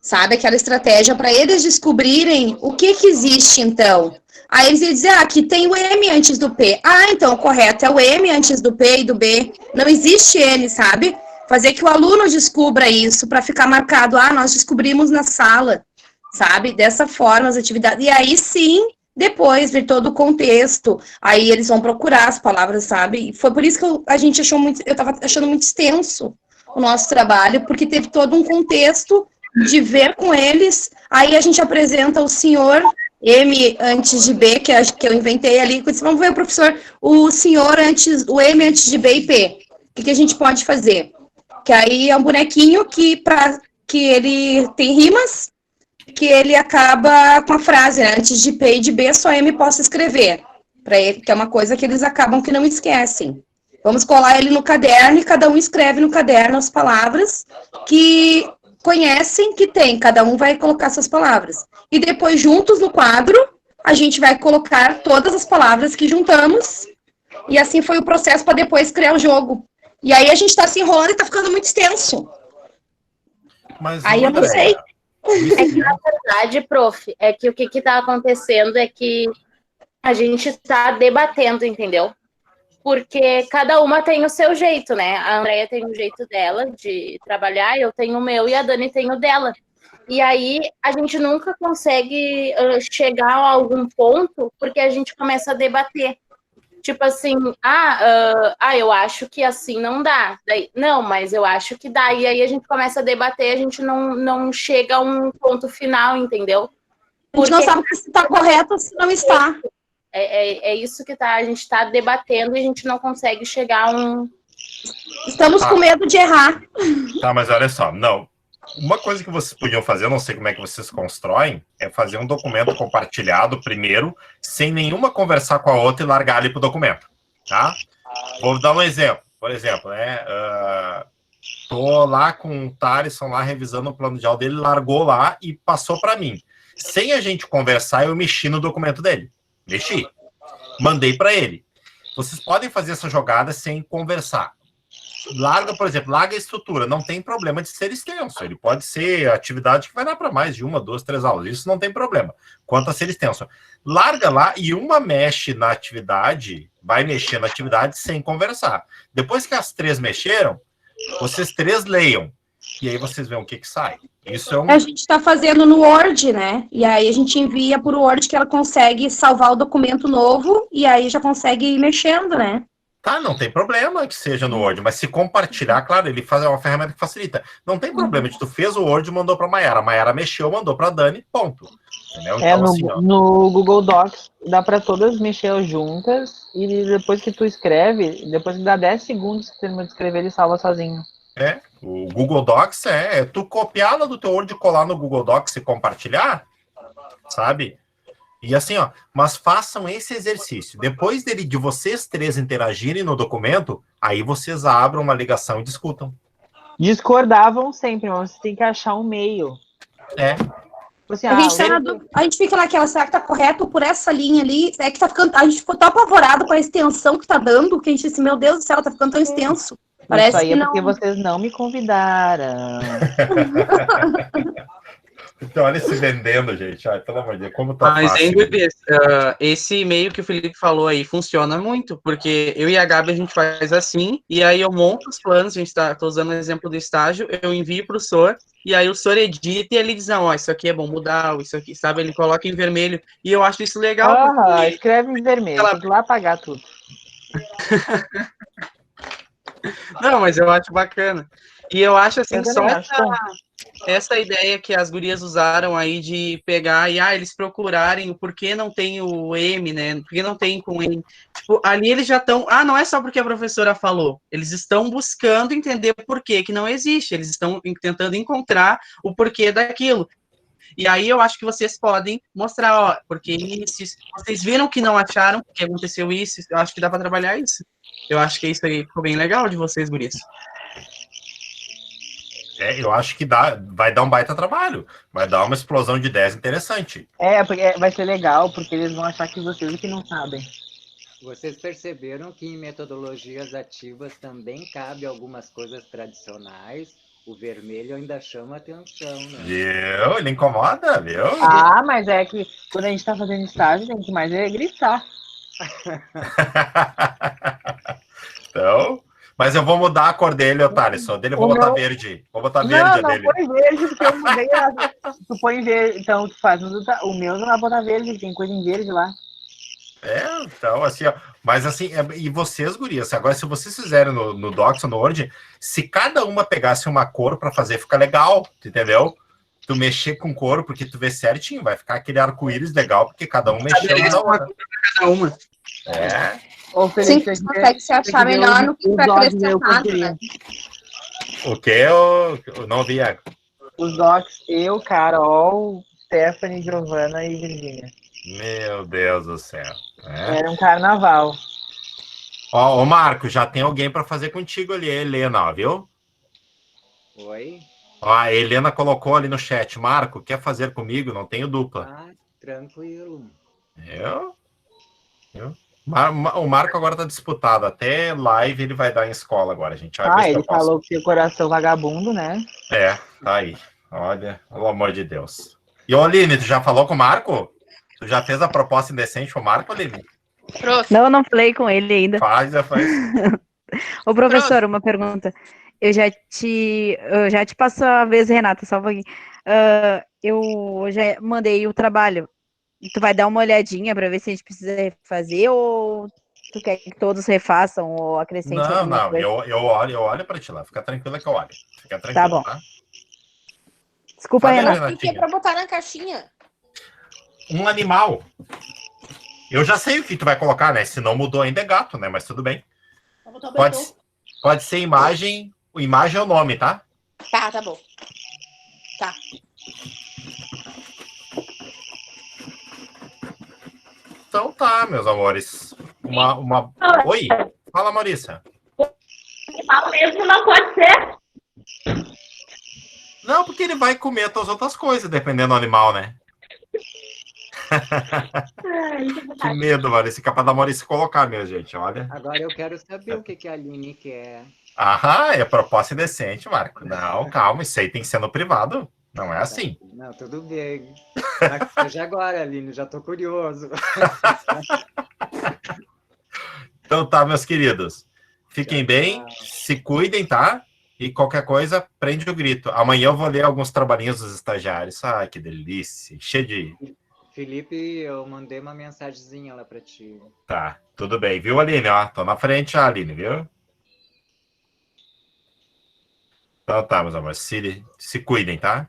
Sabe, aquela estratégia para eles descobrirem o que existe, então. Aí eles iam dizer, aqui tem o M antes do P. Então, o correto é o M antes do P e do B. Não existe N, sabe? Fazer que o aluno descubra isso, para ficar marcado, nós descobrimos na sala, sabe? Dessa forma, as atividades. E aí, sim, depois ver todo o contexto, aí eles vão procurar as palavras, sabe? E foi por isso que a gente achou eu estava achando muito extenso o nosso trabalho, porque teve todo um contexto de ver com eles, aí a gente apresenta o senhor M antes de B, que eu inventei ali, vamos ver, professor, o M antes de B e P, o que a gente pode fazer? Que aí é um bonequinho que ele tem rimas, que ele acaba com a frase, né? Antes de P e de B, só M posso escrever. Para ele, que é uma coisa que eles acabam que não esquecem. Vamos colar ele no caderno e cada um escreve no caderno as palavras que conhecem que tem. Cada um vai colocar suas palavras. E depois, juntos no quadro, a gente vai colocar todas as palavras que juntamos. E assim foi o processo para depois criar o jogo. E aí a gente está se enrolando e está ficando muito extenso. Mas aí eu não sei. É que, na verdade, prof, é que o que está acontecendo é que a gente está debatendo, entendeu? Porque cada uma tem o seu jeito, né? A Andrea tem o jeito dela de trabalhar, eu tenho o meu e a Dani tem o dela. E aí a gente nunca consegue chegar a algum ponto porque a gente começa a debater. tipo assim, eu acho que assim não dá. Daí, não, mas eu acho que dá. E aí a gente começa a debater, a gente não chega a um ponto final, entendeu? A gente não sabe se está correto ou se não está. É isso que a gente está debatendo e a gente não consegue chegar a um... Estamos com medo de errar. Tá, mas olha só, não. Uma coisa que vocês podiam fazer, eu não sei como é que vocês constroem, é fazer um documento compartilhado primeiro, sem nenhuma conversar com a outra e largar ali pro documento, tá? Vou dar um exemplo. Por exemplo, né? Tô lá com o Thaleson lá revisando o plano de aula dele, largou lá e passou para mim. Sem a gente conversar, eu mexi no documento dele. Mexi. Mandei para ele. Vocês podem fazer essa jogada sem conversar. Larga, por exemplo, larga a estrutura. Não tem problema de ser extenso. Ele pode ser atividade que vai dar para mais de 1, 2, 3 aulas. Isso não tem problema. Quanto a ser extenso. Larga lá e uma mexe na atividade, vai mexer na atividade sem conversar. Depois que as 3 mexeram, vocês 3 leiam. E aí vocês veem o que sai. Isso é um... A gente está fazendo no Word, né? E aí a gente envia por Word que ela consegue salvar o documento novo e aí já consegue ir mexendo, né? Tá, não tem problema que seja no Word, mas se compartilhar, claro, ele faz uma ferramenta que facilita. Não tem problema, tu fez o Word e mandou para a Mayara mexeu, mandou para a Dani, ponto. Entendeu? Então, assim, no Google Docs dá para todas mexer juntas e depois que tu escreve, depois que dá 10 segundos que termina de escrever, ele salva sozinho. O Google Docs é tu copiar lá do teu Word, colar no Google Docs e compartilhar, sabe? E assim, ó, mas façam esse exercício. Depois de vocês 3 interagirem no documento, aí vocês abram uma ligação e discutam. Discordavam sempre, mas você tem que achar um meio. Assim, a gente fica naquela, será que tá correto por essa linha ali? É que tá ficando, a gente ficou tão apavorado com a extensão que tá dando, que a gente disse, meu Deus do céu, tá ficando tão extenso. Parece isso aí que é não... porque vocês não me convidaram. Então, olha se vendendo, gente. Ai, pelo amor de Deus, como tá Mas, fácil. Esse e-mail que o Felipe falou aí funciona muito, porque eu e a Gabi a gente faz assim, e aí eu monto os planos, tô usando o exemplo do estágio, eu envio pro SOR, e aí o SOR edita e ele diz, ó, isso aqui é bom mudar, isso aqui, sabe, ele coloca em vermelho, e eu acho isso legal. Porque... escreve em vermelho, tem que ir lá apagar tudo. Não, mas eu acho bacana. E eu acho assim, só essa ideia que as gurias usaram aí de pegar e eles procurarem o porquê não tem o M, né? Porque não tem com M. Tipo, ali eles já estão. Não é só porque a professora falou. Eles estão buscando entender por que não existe. Eles estão tentando encontrar o porquê daquilo. E aí eu acho que vocês podem mostrar, porque vocês viram que não acharam, que aconteceu isso, eu acho que dá para trabalhar isso. Eu acho que isso aí ficou bem legal de vocês, gurias. Eu acho que vai dar um baita trabalho. Vai dar uma explosão de ideias interessante. Porque vai ser legal, porque eles vão achar que vocês que não sabem. Vocês perceberam que em metodologias ativas também cabe algumas coisas tradicionais. O vermelho ainda chama atenção, né? Viu? Ele incomoda, viu? Mas é que quando a gente tá fazendo estágio, tem que mais gritar. Então... Mas eu vou mudar a cor dele, Thaleson. Dele eu vou botar verde. Vou botar verde a dele. Não, põe verde, porque eu mudei. Tu põe verde, então tu faz. O meu não vai botar verde, tem coisa em verde lá. Então, assim, ó. Mas assim, e vocês, gurias, agora se vocês fizerem no Docs ou no Word, se cada uma pegasse uma cor para fazer, fica legal, entendeu? Tu mexer com cor, porque tu vê certinho, vai ficar aquele arco-íris legal, porque cada um mexeu na outra. Cada uma. Ô, Felipe, sim, consegue se achar melhor no que para acrescentar, né? O que eu não vi? Os docs, eu, Carol, Stephanie, Giovana e Virginia. Meu Deus do céu. Era um carnaval. Ô, Marco, já tem alguém para fazer contigo ali, a Helena, ó, viu? Oi? A Helena colocou ali no chat, Marco, quer fazer comigo? Não tenho dupla. Tranquilo. Eu? O Marco agora tá disputado. Até live ele vai dar em escola agora, gente. Ele falou que o coração vagabundo, né? Tá aí. Olha, pelo amor de Deus. E, Aline, tu já falou com o Marco? Tu já fez a proposta indecente pro Marco, Aline? Não falei com ele ainda. Faz. Ô, professor, uma pergunta. Eu já te passo a vez, Renata, só um pouquinho. Eu já mandei o trabalho. Tu vai dar uma olhadinha para ver se a gente precisa refazer ou tu quer que todos refaçam ou acrescentem Não, alguma não, coisa? eu olho para ti lá. Fica tranquila que eu olho. Fica Tá tranquila, bom. tá? Desculpa, Fala, Renato. O que é Renatinha. pra botar na caixinha? Um animal. Eu já sei o que tu vai colocar, né? Se não mudou ainda é gato, né? Mas tudo bem. Vou botar o Pode, Beethoven. pode ser imagem. Imagem é o nome, tá? Tá bom. Tá. Então tá, meus amores. Oi, fala, Maurícia. Animal mesmo não pode ser? Não, porque ele vai comer as outras coisas, dependendo do animal, né? Que medo, Maurícia. Capaz da Maurícia colocar, minha gente, olha. Agora eu quero saber o que a Aline quer. Aham, é proposta indecente, Marco. Não, calma, isso aí tem que ser no privado. Não é assim. Não, tudo bem. Mas seja agora, Aline, já tô curioso. Então tá, meus queridos. Fiquem Tchau, bem, tchau. se cuidem, tá? E qualquer coisa, prende o grito. Amanhã eu vou ler alguns trabalhinhos dos estagiários. Ai, que delícia. Cheio de... Felipe, eu mandei uma mensagenzinha lá pra ti. Tá, tudo bem. Viu, Aline? Ó, tô na frente, Aline, viu? Então tá, meus amores. Se cuidem, tá?